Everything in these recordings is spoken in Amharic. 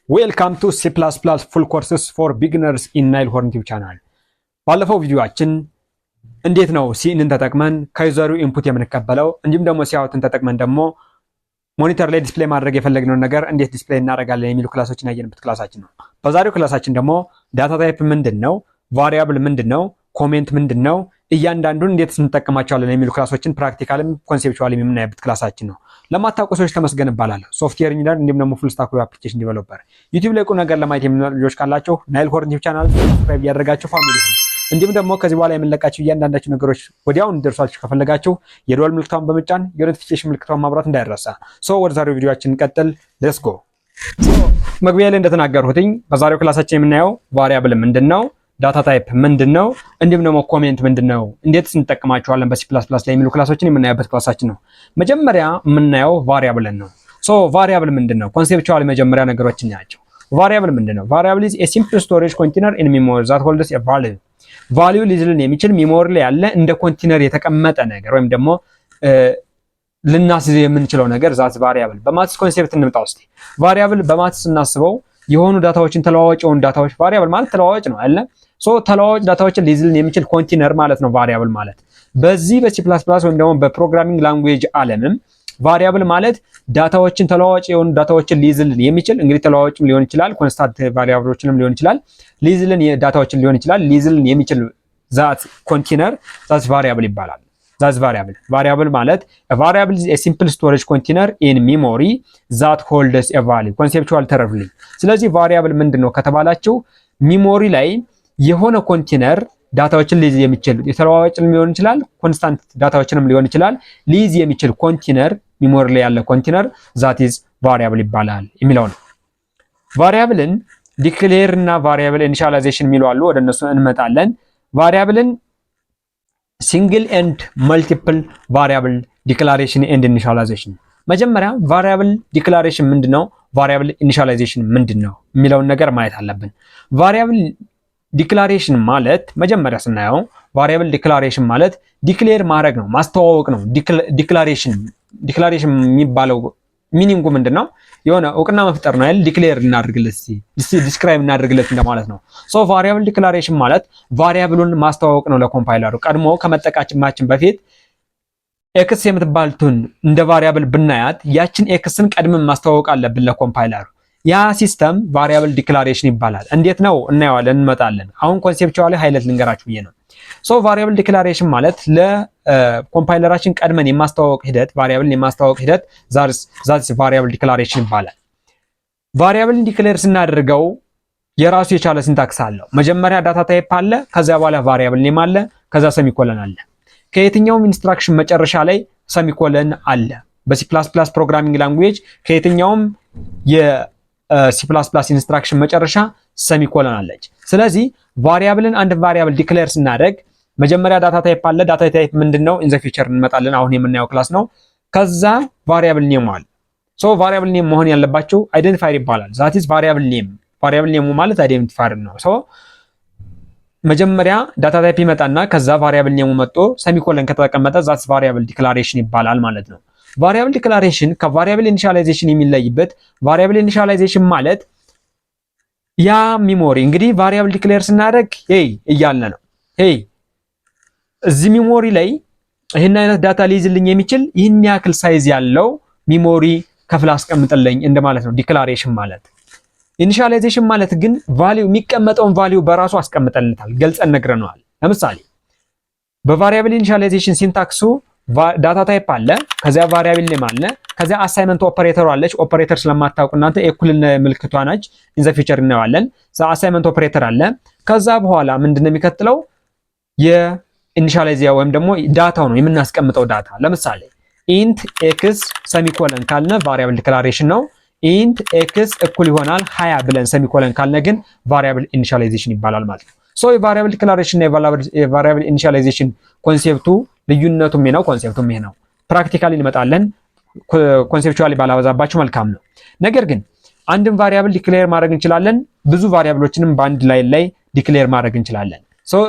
Welcome to C++ full courses for beginners in Nilehorn YouTube channel. ባለፈው ቪዲዮአችን እንዴት ነው ሲንን ተጠቅመን ከዩዘሩ ኢንፑት የምንቀበለው እንዲሁም ደግሞ ሲአውትን ተጠቅመን ደግሞ ሞኒተር ላይ ዲስፕሌይ ማድረግ የፈለግነውን ነገር እንዴት ዲስፕሌይ እናደርጋለን የሚሉ ክላሶችን ያየንበት ክላሳችን ነው። በዛሬው ክላሳችን ደግሞ ዳታ ታይፕ ምንድነው፣ ቫሪያብል ምንድነው፣ ኮሜንት ምንድነው፣ እያንዳንዱን እንዴት እንጠቀማቸዋለን የሚሉ ክላሶችን ፕራክቲካልም ኮንሴፕቹዋልም የምናይበት ክላሳችን ነው። ለማታውቁ ሰዎች ተመስገን እባላለሁ። ሶፍትዌር ኢንጂነር እንዲሁም ደግሞ ፉል ስታክ ዌብ አፕሊኬሽን ዲቨሎፐር። ዩቲዩብ ላይ ቁም ነገር ለማየት የሚመጡ ልጆች ካላችሁ ናይልሆርን ዩቲዩብ ቻናል ሰብስክራይብ ያደርጋችሁ ፋሚሊ ሁኑ። እንዲሁም ደግሞ ከዚህ በኋላ የምንለቃችሁ እያንዳንዳችሁ ነገሮች ወዲያው እንዲደርሷችሁ ከፈለጋችሁ የደወል ምልክቷን በመጫን የኖቲፊኬሽን ምልክቷን ማብራት እንዳይረሳ። ወደ ዛሬው ቪዲዮአችን እንቀጥል። ሌትስ ጎ። መግቢያ ላይ እንደተናገርኩትኝ በዛሬው ክላሳችን የምናየው ቫሪያብል ምንድነው፣ ዳታ ታይፕ ምንድነው፣ እንዲሁም ደግሞ ኮሜንት ምንድነው፣ እንዴት እንጠቀማቸዋለን በሲ++ ላይ የሚሉ ክላሶችን የምናየበት ክላሳችን ነው። መጀመሪያ የምናየው ቫሪያብልን ነው። ቫሪያብል ምንድነው? ኮንሴፕቹዋል መጀመሪያ ነገሮችን ናቸው። ቫሪያብል ምንድነው? ቫሪያብል is a simple storage container in memory that holds a value. ቫልዩ ሊዝልን የሚችል ሚሞሪ ላይ ያለ እንደ ኮንቴነር የተቀመጠ ነገር ወይም ደግሞ ልናስይዝ የምንችለው ነገር ዛት ቫሪያብል። በማትስ ኮንሴፕት እንምጣ ውስጥ ቫሪያብል በማትስ እናስበው የሆኑ ዳታዎችን ተለዋዋጭ የሆኑ ዳታዎች ቫሪያብል ማለት ተለዋዋጭ ነው አይደል? ተለዋዋጭ ዳታዎችን ሊዝልን የሚችል ኮንቴነር ማለት ነው ቫሪያብል ማለት። በዚህ በሲ++ ወይም ደግሞ በፕሮግራሚንግ ላንጉዌጅ ዓለምም ቫሪያብል ማለት ዳታዎችን ተለዋዋጭ የሆኑ ዳታዎችን ሊዝልን የሚችል እንግዲህ ተለዋዋጭም ሊሆን ይችላል፣ ኮንስታንት ቫሪያብሎችንም ሊሆን ይችላል፣ ሊዝልን ዳታዎችን ሊሆን ይችላል። ሊዝልን የሚችል ዛት ኮንቴነር ዛት ቫሪያብል ይባላል። ዛት ቫሪያብል ማለት ቫሪያብል is a simple storage container in memory that holds a value. ኮንሴፕቹዋል ተረዱልኝ። ስለዚህ ቫሪያብል ምንድነው ከተባላችሁ ሚሞሪ ላይ የሆነ ኮንቴነር ዳታዎችን ሊይዝ የሚችል የተለዋዋጭም ሊሆን ይችላል፣ ኮንስታንት ዳታዎችንም ሊሆን ይችላል፣ ሊይዝ የሚችል ኮንቴነር ሚሞሪ ላይ ያለ ኮንቴነር ዛት ኢዝ ቫሪያብል ይባላል የሚለው ነው። ቫሪያብልን ዲክሌር እና ቫሪያብል ኢኒሻላይዜሽን የሚሉ አሉ። ወደ እነሱ እንመጣለን። ቫሪያብልን ሲንግል ኤንድ መልቲፕል ቫሪያብል ዲክላሬሽን ኤንድ ኢኒሻላይዜሽን። መጀመሪያ ቫሪያብል ዲክላሬሽን ምንድነው፣ ቫሪያብል ኢኒሻላይዜሽን ምንድነው የሚለውን ነገር ማየት አለብን። ቫሪያብል ዲክላሬሽን ማለት መጀመሪያ ስናየው ቫሪያብል ዲክላሬሽን ማለት ዲክሌር ማድረግ ነው፣ ማስተዋወቅ ነው። ዲክላሬሽን የሚባለው ሚኒንጉ ምንድነው? የሆነ እውቅና መፍጠር ነው አይደል? ዲክሌር እናድርግለት ዲስክራይብ እናድርግለት እንደማለት ነው። ቫሪያብል ዲክላሬሽን ማለት ቫሪያብሉን ማስተዋወቅ ነው ለኮምፓይለሩ። ቀድሞ ከመጠቃችን በፊት ኤክስ የምትባልቱን እንደ ቫሪያብል ብናያት ያችን ኤክስን ቀድመን ማስተዋወቅ አለብን ለኮምፓይለሩ። ያ ሲስተም ቫሪያብል ዲክላሬሽን ይባላል። እንዴት ነው እናየዋለን፣ እንመጣለን። አሁን ኮንሴፕቹዋሊ ሃይላይት ልንገራችሁ ብዬ ነው። ቫሪያብል ዲክላሬሽን ማለት ለኮምፓይለራችን ቀድመን የማስተዋወቅ ሂደት፣ ቫሪያብልን የማስተዋወቅ ሂደት ዛትስ ቫሪያብል ዲክላሬሽን ይባላል። ቫሪያብልን ዲክሌር ስናደርገው የራሱ የቻለ ሲንታክስ አለው። መጀመሪያ ዳታ ታይፕ አለ፣ ከዛ በኋላ ቫሪያብል ኔም አለ፣ ከዛ ሰሚኮለን አለ። ከየትኛውም ኢንስትራክሽን መጨረሻ ላይ ሰሚኮለን አለ። በሲ++ ፕሮግራሚንግ ላንጉዌጅ ከየትኛውም የሲ++ ኢንስትራክሽን መጨረሻ ሰሚኮለን አለች። ስለዚህ ቫሪያብልን አንድ ቫሪያብል ዲክሌር ስናደርግ መጀመሪያ ዳታ ታይፕ አለ። ዳታ ታይፕ ምንድነው? ኢን ዘ ፊውቸር እንመጣለን። አሁን የምናየው ክላስ ነው። ከዛ ቫሪያብል ኔም አለ። ቫሪያብል ኔም መሆን ያለባቸው አይደንቲፋየር ይባላል። ዛት ኢዝ ቫሪያብል ኔም። ቫሪያብል ኔሙ ማለት አይደንቲፋየር ነው። መጀመሪያ ዳታ ታይፕ ይመጣና ከዛ ቫሪያብል ኔሙ መጥቶ ሰሚኮለን ከተቀመጠ ዛትስ ቫሪያብል ዲክላሬሽን ይባላል ማለት ነው። ቫሪያብል ዲክላሬሽን ከቫሪያብል ኢኒሻላይዜሽን የሚለይበት ቫሪያብል ኢኒሻላይዜሽን ማለት ያ ሚሞሪ እንግዲህ ቫሪያብል ዲክሌር ስናደርግ እያለ ነው እዚህ ሚሞሪ ላይ ይሄን አይነት ዳታ ሊይዝልኝ የሚችል ይህን ያክል ሳይዝ ያለው ሚሞሪ ከፍላ አስቀምጥልኝ እንደማለት ነው ዲክላሬሽን ማለት። ኢኒሻላይዜሽን ማለት ግን ቫልዩ የሚቀመጠውን ቫልዩ በራሱ አስቀምጠልናል፣ ገልጸን ነግረነዋል። ለምሳሌ በቫሪያብል ኢኒሻላይዜሽን ሲንታክሱ ዳታ ታይፕ አለ፣ ከዚያ ቫሪያብል ኔም አለ፣ ከዚያ አሳይመንት ኦፐሬተር አለች። ኦፐሬተር ስለማታውቁ እናንተ ኤኩልን ምልክቷ ነች፣ ኢን ዘ ፊውቸር እናየዋለን። አሳይመንት ኦፐሬተር አለ። ከዛ በኋላ ምንድነው የሚከተለው? የኢኒሻላይዜያ ወይም ደግሞ ዳታው ነው የምናስቀምጠው ዳታ። ለምሳሌ ኢንት ኤክስ ሰሚኮለን ካልነ ቫሪያብል ዲክላሬሽን ነው። ኢንት ኤክስ እኩል ይሆናል 20 ብለን ሰሚኮለን ካልነ ግን ቫሪያብል ኢኒሻላይዜሽን ይባላል ማለት ነው። የቫሪያብል ዲክላሬሽን እና የቫሪያብል ኢኒሻላይዜሽን ኮንሴፕቱ ልዩነቱም ነው፣ ኮንሴፕቱም ይሄ ነው። ፕራክቲካሊ እንመጣለን። ኮንሴፕቹዋሊ ባላበዛባችሁ መልካም ነው። ነገር ግን አንድን ቫሪያብል ዲክሌር ማድረግ እንችላለን፣ ብዙ ቫሪያብሎችንም በአንድ ላይ ዲክሌር ማድረግ እንችላለን።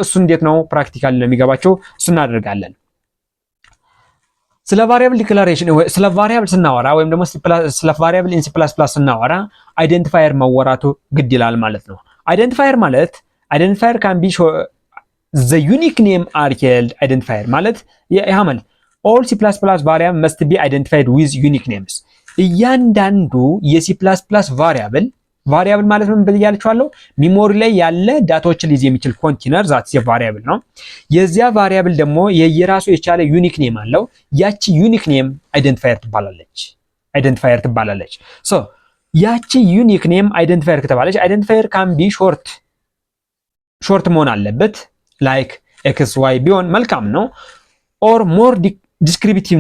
እሱ እንዴት ነው ፕራክቲካሊ ነው የሚገባችሁ፣ እሱ እናደርጋለን። ስለ ቫሪያብል ዲክላሬሽን ስለ ቫሪያብል ስናወራ ወይም ደግሞ ስለ ቫሪያብል ኢን C++ ስናወራ አይደንቲፋየር መወራቱ ግድ ይላል ማለት ነው። አይደንቲፋየር ማለት አይደንቲፋየር ካን ቢ the unique name are held identifier ማለት ያ ማለት all C++ variable must be identified with unique names እያንዳንዱ የC++ ቫሪያብል ማለት ምን ብያለችኋለሁ? ሚሞሪ ላይ ያለ ዳታዎችን ሊይዝ የሚችል ኮንቴነር ዛትስ ቫሪያብል ነው። የዚያ ቫሪያብል ደግሞ የየራሱ የቻለ ዩኒክ ኔም አለው። ያቺ ዩኒክ ኔም አይደንቲፋየር ትባላለች። ሶ ያቺ ዩኒክ ኔም አይደንቲፋየር ከተባለች አይደንቲፋየር ካን ቢ ሾርት መሆን አለበት። ላይክ ኤክስ ዋይ ቢሆን መልካም ነው። ኦር ሞር ዲስክሪፕቲቭ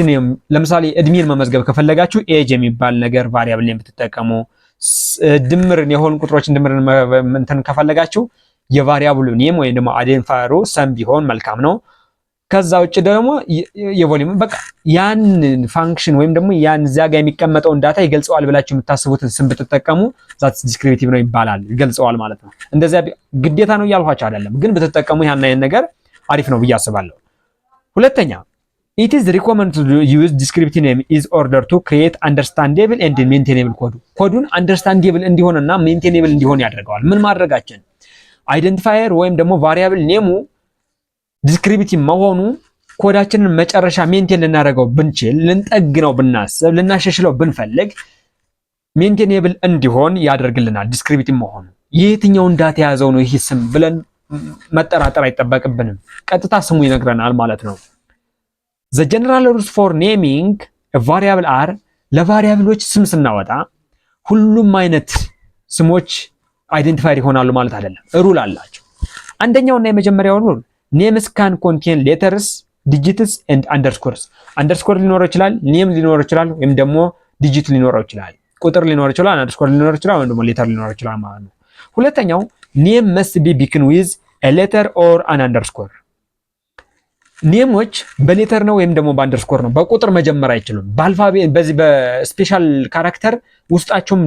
ኔም ለምሳሌ እድሜን መመዝገብ ከፈለጋችሁ ኤጅ የሚባል ነገር ቫሪያብል ኔም ብትጠቀሙ፣ ድምርን የሆኑ ቁጥሮችን ድምርን እንትን ከፈለጋችሁ የቫሪያብሉ ኔም ወይም ደግሞ አይደንቲፋየሩ ሰም ቢሆን መልካም ነው። ከዛ ውጭ ደግሞ የቮሊዩም በቃ ያን ፋንክሽን ወይም ደግሞ ያን እዚያ ጋር የሚቀመጠውን ዳታ ይገልጸዋል ብላችሁ የምታስቡትን ስም ብትጠቀሙ ዛት ዲስክሪፕቲቭ ነው ይባላል፣ ይገልጸዋል ማለት ነው። እንደዚያ ግዴታ ነው እያልኋቸው አይደለም፣ ግን ብትጠቀሙ ያን ነገር አሪፍ ነው ብዬ አስባለሁ። ሁለተኛ it is recommended to use descriptive name is order to create understandable and maintainable ኮዱን አንደርስታንዴብል እንዲሆንና ሜንቴኔብል እንዲሆን ያደርገዋል። ምን ማድረጋችን አይደንቲፋየር ወይም ደግሞ ቫሪያብል ኔሙ ዲስክሪፕቲቭ መሆኑ ኮዳችንን መጨረሻ ሜንቴን ልናደርገው ብንችል፣ ልንጠግነው ብናስብ፣ ልናሻሽለው ብንፈልግ ሜንቴኔብል እንዲሆን ያደርግልናል። ዲስክሪፕቲቭ መሆኑ የትኛውን ዳታ የያዘው ነው ይህ ስም ብለን መጠራጠር አይጠበቅብንም። ቀጥታ ስሙ ይነግረናል ማለት ነው። The general rules for naming a variable are ለቫሪያብሎች ስም ስናወጣ ሁሉም አይነት ስሞች አይደንቲፋይድ ይሆናሉ ማለት አይደለም። ሩል አላቸው። አንደኛውና የመጀመሪያው ሩል names can contain letters, digits and underscores አንደርስኮር ሊኖረው ይችላል፣ ኔም ሊኖረው ይችላል፣ ወይም ደግሞ ዲጂት ሊኖረው ይችላል፣ ቁጥር ሊኖረው ይችላል፣ አንደርስኮር ሊኖረው ይችላል፣ ወይም ደግሞ ሌተር ሊኖረው ይችላል ማለት ነው። ሁለተኛው name must be begin with a letter or an underscore ኔሞች በሌተር ነው ወይም ደግሞ በአንደርስኮር ነው፣ በቁጥር መጀመር አይችሉም። በአልፋቤት በዚህ በስፔሻል ካራክተር ውስጣቸውም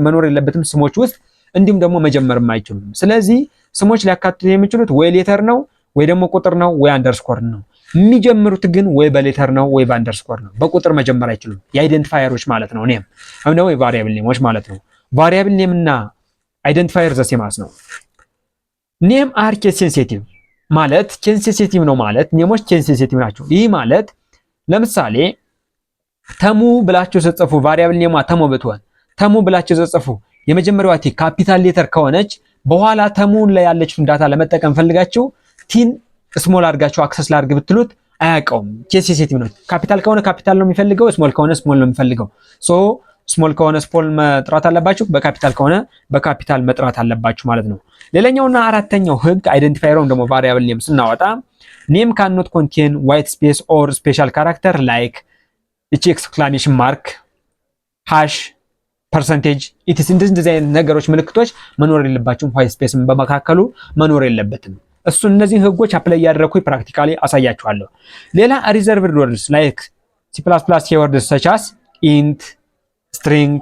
መኖር የለበትም ስሞች ውስጥ፣ እንዲሁም ደግሞ መጀመርም አይችሉም። ስለዚህ ስሞች ሊያካትቱ የሚችሉት ወይ ሌተር ነው ወይ ደግሞ ቁጥር ነው ወይ አንደርስኮር ነው። የሚጀምሩት ግን ወይ በሌተር ነው ወይ በአንደርስኮር ነው። በቁጥር መጀመር አይችሉም። የአይደንቲፋየሮች ማለት ነው ኔም ወይም ደግሞ የቫሪያብል ኔሞች ማለት ነው። ቫሪያብል ኔም እና አይደንቲፋየር ዘሴማስ ነው። ኔም አር ኬስ ሴንሲቲቭ ማለት ኬስ ሴንሲቲቭ ነው ማለት ኔሞች ኬስ ሴንሲቲቭ ናቸው። ይህ ማለት ለምሳሌ ተሙ ብላችሁ ስትጽፉ ቫሪያብል ኔሟ ተሙ ብትሆን ተሙ ብላችሁ ስትጽፉ የመጀመሪያዋ ቲ ካፒታል ሌተር ከሆነች በኋላ ተሙን ላይ ያለችውን ዳታ ለመጠቀም ፈልጋችሁ ቲን ስሞል አድርጋችሁ አክሰስ ላድርግ ብትሉት አያውቀውም። ኬስ ሴንሲቲቭ ነው። ካፒታል ከሆነ ካፒታል ነው የሚፈልገው፣ ስሞል ከሆነ ስሞል ነው የሚፈልገው። ሶ ስሞል ከሆነ ስሞል መጥራት አለባችሁ፣ በካፒታል ከሆነ በካፒታል መጥራት አለባችሁ ማለት ነው። ሌላኛውና አራተኛው ህግ አይደንቲፋየር ወይም ደግሞ ቫሪያብል ኔም ስናወጣ ኔም ካን ኖት ኮንቴን ዋይት ስፔስ ኦር ስፔሻል ካራክተር ላይክ እቺ ኤክስክላሜሽን ማርክ፣ ሃሽ፣ ፐርሰንቴጅ ኢትስ እንደዚህ አይነት ነገሮች ምልክቶች መኖር የለባቸውም። ዋይት ስፔስም በመካከሉ መኖር የለበትም። እነዚህን ህጎች አፕላይ ያደረኩኝ ፕራክቲካሊ አሳያችኋለሁ። ሌላ ሪዘርቭድ ወርድስ ላይክ C++ ኪወርድስ such as int string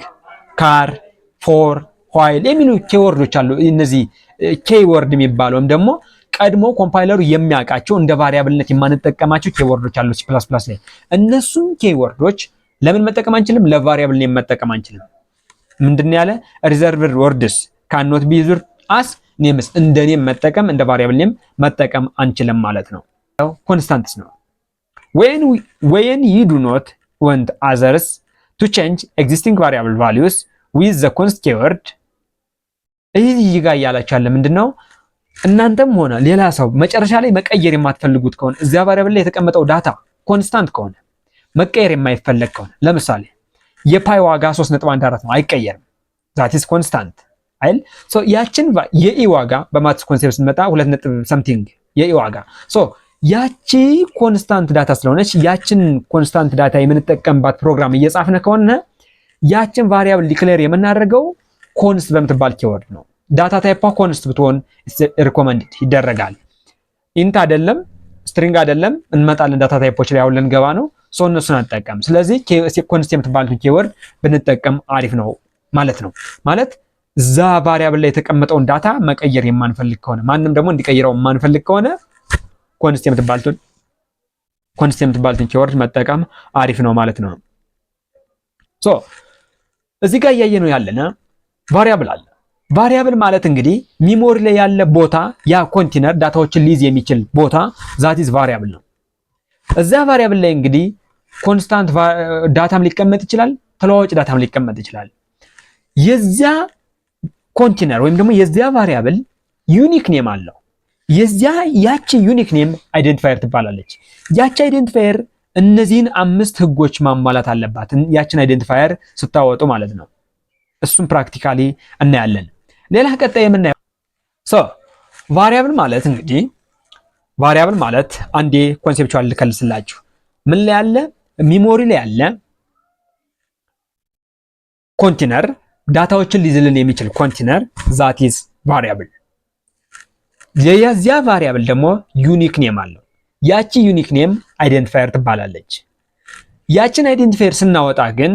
car for while የሚሉ ኪወርዶች አሉ። እነዚህ ኪወርድ የሚባሉም ደግሞ ቀድሞ ኮምፓይለሩ የሚያውቃቸው እንደ ቫሪያብልነት የማንጠቀማቸው ኪወርዶች አሉ C++ ላይ። እነሱም ኪወርዶች ለምን መጠቀም አንችልም? ለቫሪያብል ኔም መጠቀም አንችልም። ምንድነው ያለ reserved words cannot be used as names እንደ ኔም መጠቀም እንደ ቫሪያብል ኔም መጠቀም አንችልም ማለት ነው። ኮንስታንትስ ነው። when you do not want others to change existing variable values with the const keyword እዚህ ጋር ያላቻለ ምንድነው እናንተም ሆነ ሌላ ሰው መጨረሻ ላይ መቀየር የማትፈልጉት ከሆነ እዚያ ቫሪያብል ላይ የተቀመጠው ዳታ ኮንስታንት ከሆነ መቀየር የማይፈልግ ከሆነ ለምሳሌ የፓይ ዋጋ 3.14 ነው፣ አይቀየርም። that is constant አይል ሶ ያችን የኢ ዋጋ በማትስ ኮንሴፕት ስንመጣ 2 something የኢ ዋጋ ሶ ያቺ ኮንስታንት ዳታ ስለሆነች ያችን ኮንስታንት ዳታ የምንጠቀምባት ፕሮግራም እየጻፍነ ከሆነ ያችን ቫሪያብል ዲክሌር የምናደርገው ኮንስት በምትባል ኪወርድ ነው። ዳታ ታይፓ ኮንስት ብትሆን ሪኮመንድድ ይደረጋል። ኢንት አይደለም ስትሪንግ አይደለም እንመጣለን ዳታ ታይፖች ላይ ያውለን ገባ ነው። ሶ እነሱን አንጠቀም። ስለዚህ ኮንስት የምትባሉት ኪወርድ ብንጠቀም አሪፍ ነው ማለት ነው። ማለት ዛ ቫሪያብል ላይ የተቀመጠውን ዳታ መቀየር የማንፈልግ ከሆነ ማንንም ደግሞ እንዲቀይረው የማንፈልግ ከሆነ ኮንስት የምትባሉት ኮንስት የምትባሉትን ኪወርድ መጠቀም አሪፍ ነው ማለት ነው። ሶ እዚህ ጋር እያየ ነው ያለና ቫሪያብል አለ። ቫሪያብል ማለት እንግዲህ ሚሞሪ ላይ ያለ ቦታ ያ ኮንቴነር ዳታዎችን ሊይዝ የሚችል ቦታ ዛት ኢዝ ቫሪያብል ነው። እዛ ቫሪያብል ላይ እንግዲህ ኮንስታንት ዳታም ሊቀመጥ ይችላል፣ ተለዋዋጭ ዳታም ሊቀመጥ ይችላል። የዚያ ኮንቴነር ወይም ደግሞ የዚያ ቫሪያብል ዩኒክ ኔም አለው። ያቺ ዩኒክ ኔም አይደንቲፋየር ትባላለች። ያቺ አይደንቲፋየር እነዚህን 5 ህጎች ማሟላት አለባት፣ ያችን አይደንቲፋየር ስታወጡ ማለት ነው። እሱም ፕራክቲካሊ እናያለን። ሌላ ቀጣይ የምናየው ቫሪያብል ማለት እንግዲህ ቫሪያብል ማለት አንዴ ኮንሴፕቹዋል ልከልስላችሁ። ምን ላይ ያለ ሚሞሪ ላይ ያለ ኮንቴነር ዳታዎችን ሊይዝልን የሚችል ኮንቴነር ዛት ኢዝ ቫሪያብል። የዚያ ቫሪያብል ደግሞ ዩኒክ ኔም አለው። ያቺ ዩኒክ ኔም አይደንቲፋየር ትባላለች። ያችን አይደንቲፋየር ስናወጣ ግን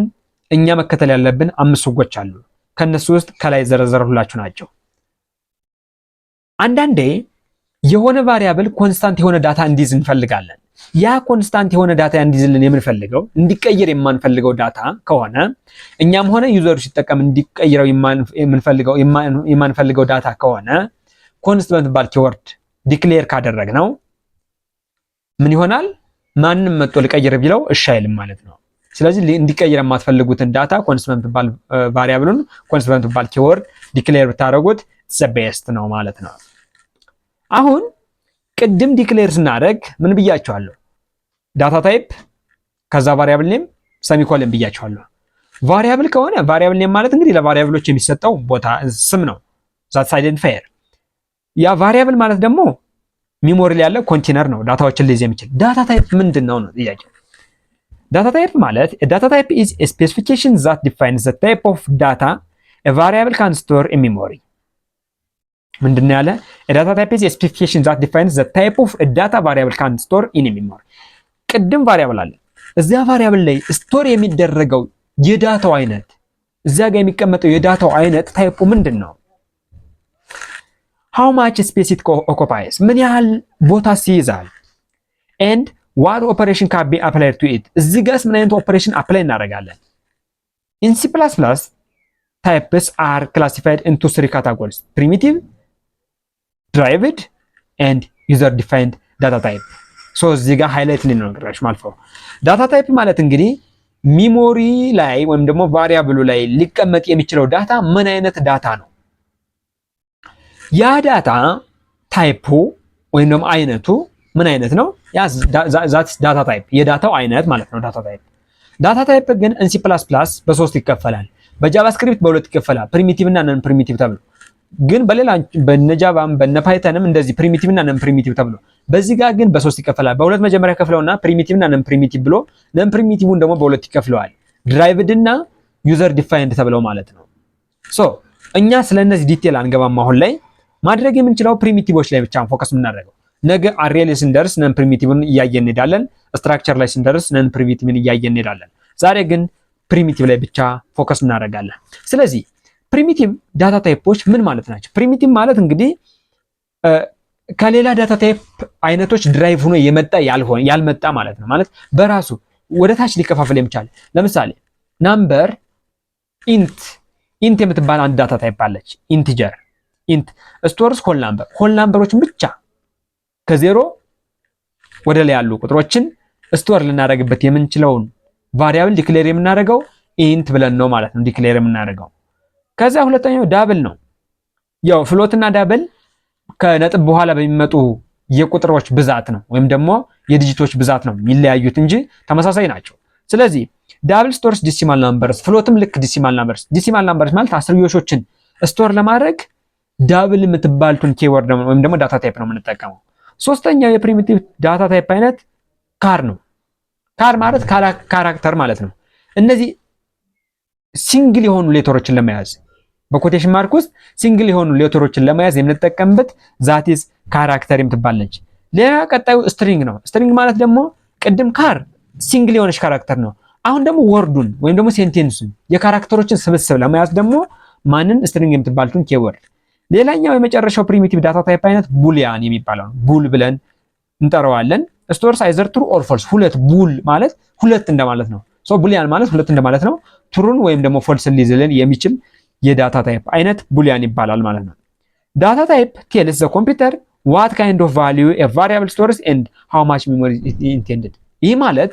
እኛ መከተል ያለብን 5 ህጎች አሉ። ከነሱ ውስጥ ከላይ ዘረዘርሁላችሁ ናቸው። አንዳንዴ የሆነ ቫሪያብል ኮንስታንት የሆነ ዳታ እንዲይዝ እንፈልጋለን። ያ ኮንስታንት የሆነ ዳታ እንዲይዝልን የምንፈልገው እንዲቀየር የማንፈልገው ዳታ ከሆነ እኛም ሆነ ዩዘሩ ሲጠቀም እንዲቀየረው የማንፈልገው ዳታ ከሆነ ኮንስት በምትባል ኪወርድ ዲክሌር ካደረግነው ምን ይሆናል? ማንም መጥቶ ልቀይር ቢለው እሺ አይልም ማለት ነው። ስለዚህ እንዲቀየር የማትፈልጉትን ዳታ ኮንስት በምትባል ቫሪያብሉን ኮንስት በምትባል ኪወርድ ዲክሌር ብታደርጉት ዘ ቤስት ነው ማለት ነው። አሁን ቅድም ዲክሌር ስናደርግ ምን ብያቸዋለሁ? ዳታ ታይፕ ከዛ ቫሪያብል ኔም ሰሚኮለን ብያቸዋለሁ። ቫሪያብል ከሆነ ቫሪያብል ኔም ማለት እንግዲህ ለቫሪያብሎች የሚሰጠው ቦታ ስም ነው። ዛትስ አይደንቲፋየር። ያ ቫሪያብል ማለት ደግሞ ሚሞሪ ላይ ያለ ኮንቴነር ነው፣ ዳታዎችን ሊይዝ የሚችል። ዳታ ታይፕ ምንድነው ነው ጥያቄው። ዳታ ታይፕ ማለት ዳታ ታይፕ ኢዝ ኤ ስፔሲፊኬሽን ዛት ዲፋይንስ ዘ ታይፕ ኦፍ ዳታ ኤ ቫሪያብል ካን ስቶር ኢን ሚሞሪ። ምንድነው ያለ? ዳታ ታይፕ ኢዝ ኤ ስፔሲፊኬሽን ዛት ዲፋይንስ ዘ ታይፕ ኦፍ ዳታ ቫሪያብል ካን ስቶር ኢን ሚሞሪ። ቅድም ቫሪያብል አለ፣ እዚያ ቫሪያብል ላይ ስቶር የሚደረገው የዳታው አይነት፣ እዚያ ጋር የሚቀመጠው የዳታው አይነት ታይፑ ምንድነው? how much space it occupies፣ ምን ያህል ቦታ ይይዛል። and what operation can be applied to it፣ እዚህ ጋርስ ምን አይነት ኦፐሬሽን አፕላይ እናደርጋለን። in C++ types are classified into 3 categories: primitive, derived and user defined data type። ሶ እዚህ ጋር ሃይላይት ልንነግራችሁ ማልፈው ዳታ ታይፕ ማለት እንግዲህ ሚሞሪ ላይ ወይም ደግሞ ቫሪያብሉ ላይ ሊቀመጥ የሚችለው ዳታ ምን አይነት ዳታ ነው። ያ ዳታ ታይፑ ወይም ደግሞ አይነቱ ምን አይነት ነው? ያ ዛትስ ዳታ ታይፕ፣ የዳታው አይነት ማለት ነው ዳታ ታይፕ። ዳታ ታይፕ ግን ኢን C++ በ3 ይከፈላል። በጃቫስክሪፕት በ2 ይከፈላል፣ ፕሪሚቲቭ እና ነን ፕሪሚቲቭ ተብሎ። ግን በሌላ በነጃቫም በነፓይተንም እንደዚህ ፕሪሚቲቭ እና ነን ፕሪሚቲቭ ተብሎ። በዚህ ጋር ግን በ3 ይከፈላል። በ2 መጀመሪያ ከፍለውና ፕሪሚቲቭ እና ነን ፕሪሚቲቭ ብሎ ነን ፕሪሚቲቭን ደግሞ በ2 ይከፍለዋል፣ ድራይቭድ እና ዩዘር ዲፋይንድ ተብለው ማለት ነው። ሶ እኛ ስለነዚህ ዲቴል አንገባም አሁን ላይ። ማድረግ የምንችለው ፕሪሚቲቮች ላይ ብቻ ፎከስ የምናደርገው። ነገ አሬ ላይ ስንደርስ ነን ፕሪሚቲቭን እያየን እንሄዳለን። ስትራክቸር ላይ ስንደርስ ነን ፕሪሚቲቭን እያየን እንሄዳለን። ዛሬ ግን ፕሪሚቲቭ ላይ ብቻ ፎከስ እናደርጋለን። ስለዚህ ፕሪሚቲቭ ዳታ ታይፖች ምን ማለት ናቸው? ፕሪሚቲቭ ማለት እንግዲህ ከሌላ ዳታ ታይፕ አይነቶች ድራይቭ ሆኖ የመጣ ያልመጣ ማለት ነው። ማለት በራሱ ወደ ታች ሊከፋፈል የሚቻል። ለምሳሌ ናምበር ኢንት የምትባል አንድ ዳታ ታይፕ አለች። ኢንቲጀር ኢንት ስቶርስ ሆል ናምበሮችን ብቻ ከዜሮ ወደ ላይ ያሉ ቁጥሮችን ስቶር ልናደርግበት የምንችለውን ቫሪያብል ዲክሌር የምናደርገው ኢንት ብለን ነው ማለት ነው። ዲክሌር የምናደርገው ከዛ ሁለተኛው ዳብል ነው። ያው ፍሎት እና ዳብል ከነጥብ በኋላ በሚመጡ የቁጥሮች ብዛት ነው ወይም ደግሞ የዲጂቶች ብዛት ነው የሚለያዩት እንጂ ተመሳሳይ ናቸው። ስለዚህ ዳብል ስቶርስ ዲሲማል ናምበርስ፣ ፍሎትም ልክ ዲሲማል ናምበርስ። ዲሲማል ናምበርስ ማለት አስርዮሾችን ስቶር ለማድረግ ዳብል የምትባልቱን ኪወርድ ወይም ደግሞ ዳታ ታይፕ ነው የምንጠቀመው። ሶስተኛው የፕሪሚቲቭ ዳታ ታይፕ አይነት ካር ነው። ካር ማለት ካራክተር ማለት ነው። እነዚህ ሲንግል የሆኑ ሌተሮችን ለመያዝ በኮቴሽን ማርክ ውስጥ ሲንግል የሆኑ ሌተሮችን ለመያዝ የምንጠቀምበት ዛቲስ ካራክተር የምትባለች። ሌላ ቀጣዩ ስትሪንግ ነው። ስትሪንግ ማለት ደግሞ ቅድም ካር ሲንግል የሆነች ካራክተር ነው። አሁን ደግሞ ወርዱን ወይም ደግሞ ሴንቴንሱን የካራክተሮችን ስብስብ ለመያዝ ደግሞ ማንን ስትሪንግ የምትባልቱን ኪወርድ። ሌላኛው የመጨረሻው ፕሪሚቲቭ ዳታ ታይፕ አይነት ቡሊያን የሚባለው ነው። ቡል ብለን እንጠራዋለን። ስቶርስ አይዘር ትሩ ኦር ፎልስ ሁለት ቡል ማለት ሁለት እንደማለት ነው። ሶ ቡሊያን ማለት ሁለት እንደማለት ነው። ትሩን ወይም ደግሞ ፎልስን ሊይዝልን የሚችል የዳታ ታይፕ አይነት ቡሊያን ይባላል ማለት ነው። ዳታ ታይፕ ቴልስ ዘ ኮምፒውተር ዋት ካይንድ ኦፍ ቫልዩ ኤ ቫሪያብል ስቶርስ ኤንድ ሃው ማች ሜሞሪ ኢንቴንድድ። ይህ ማለት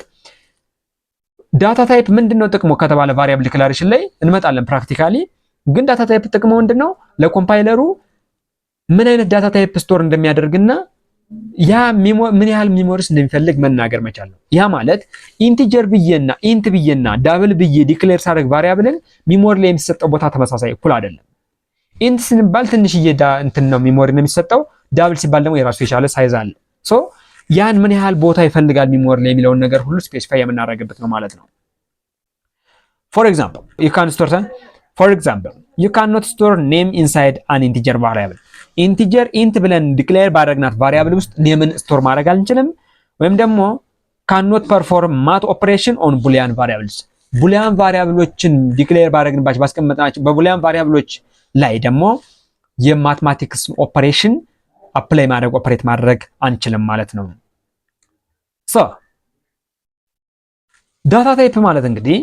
ዳታ ታይፕ ምንድነው ጥቅሙ ከተባለ ቫሪያብል ዲክላሬሽን ላይ እንመጣለን ፕራክቲካሊ። ግን ዳታ ታይፕ ጥቅሙ ምንድነው? ለኮምፓይለሩ ምን አይነት ዳታ ታይፕ ስቶር እንደሚያደርግና ያ ምን ያህል ሚሞሪስ እንደሚፈልግ መናገር መቻል ነው። ያ ማለት ኢንቲጀር ብዬና ኢንት ብዬና ዳብል ብዬ ዲክሌር ሳደርግ ቫሪያብልን ሚሞሪ ላይ የሚሰጠው ቦታ ተመሳሳይ እኩል አይደለም። ኢንት ስንባል ትንሽዬ እንትን ነው ሚሞሪ ነው የሚሰጠው። ዳብል ሲባል ደግሞ የራሱ የቻለ ሳይዝ አለ። ሶ ያን ምን ያህል ቦታ ይፈልጋል ሚሞሪ ላይ የሚለውን ነገር ሁሉ ስፔሲፋይ የምናደርግበት ነው ማለት ነው። ፎር ኤግዛምፕል you cannot store name inside an integer variable. ኢንቲጀር ኢንት ብለን ዲክሌር ባደረግናት ቫሪያብል ውስጥ ኔምን ስቶር ማድረግ አንችልም። ወይም ደግሞ cannot perform math operation on boolean variables. ቡሊያን ቫሪያብሎችን ዲክሌር ባደረግንባቸው ባስቀመጥናቸው በቡሊያን ቫሪያብሎች ላይ ደግሞ የማትማቲክስ ኦፐሬሽን አፕላይ ማድረግ ኦፐሬት ማድረግ አንችልም ማለት ነው። ሶ ዳታ ታይፕ ማለት እንግዲህ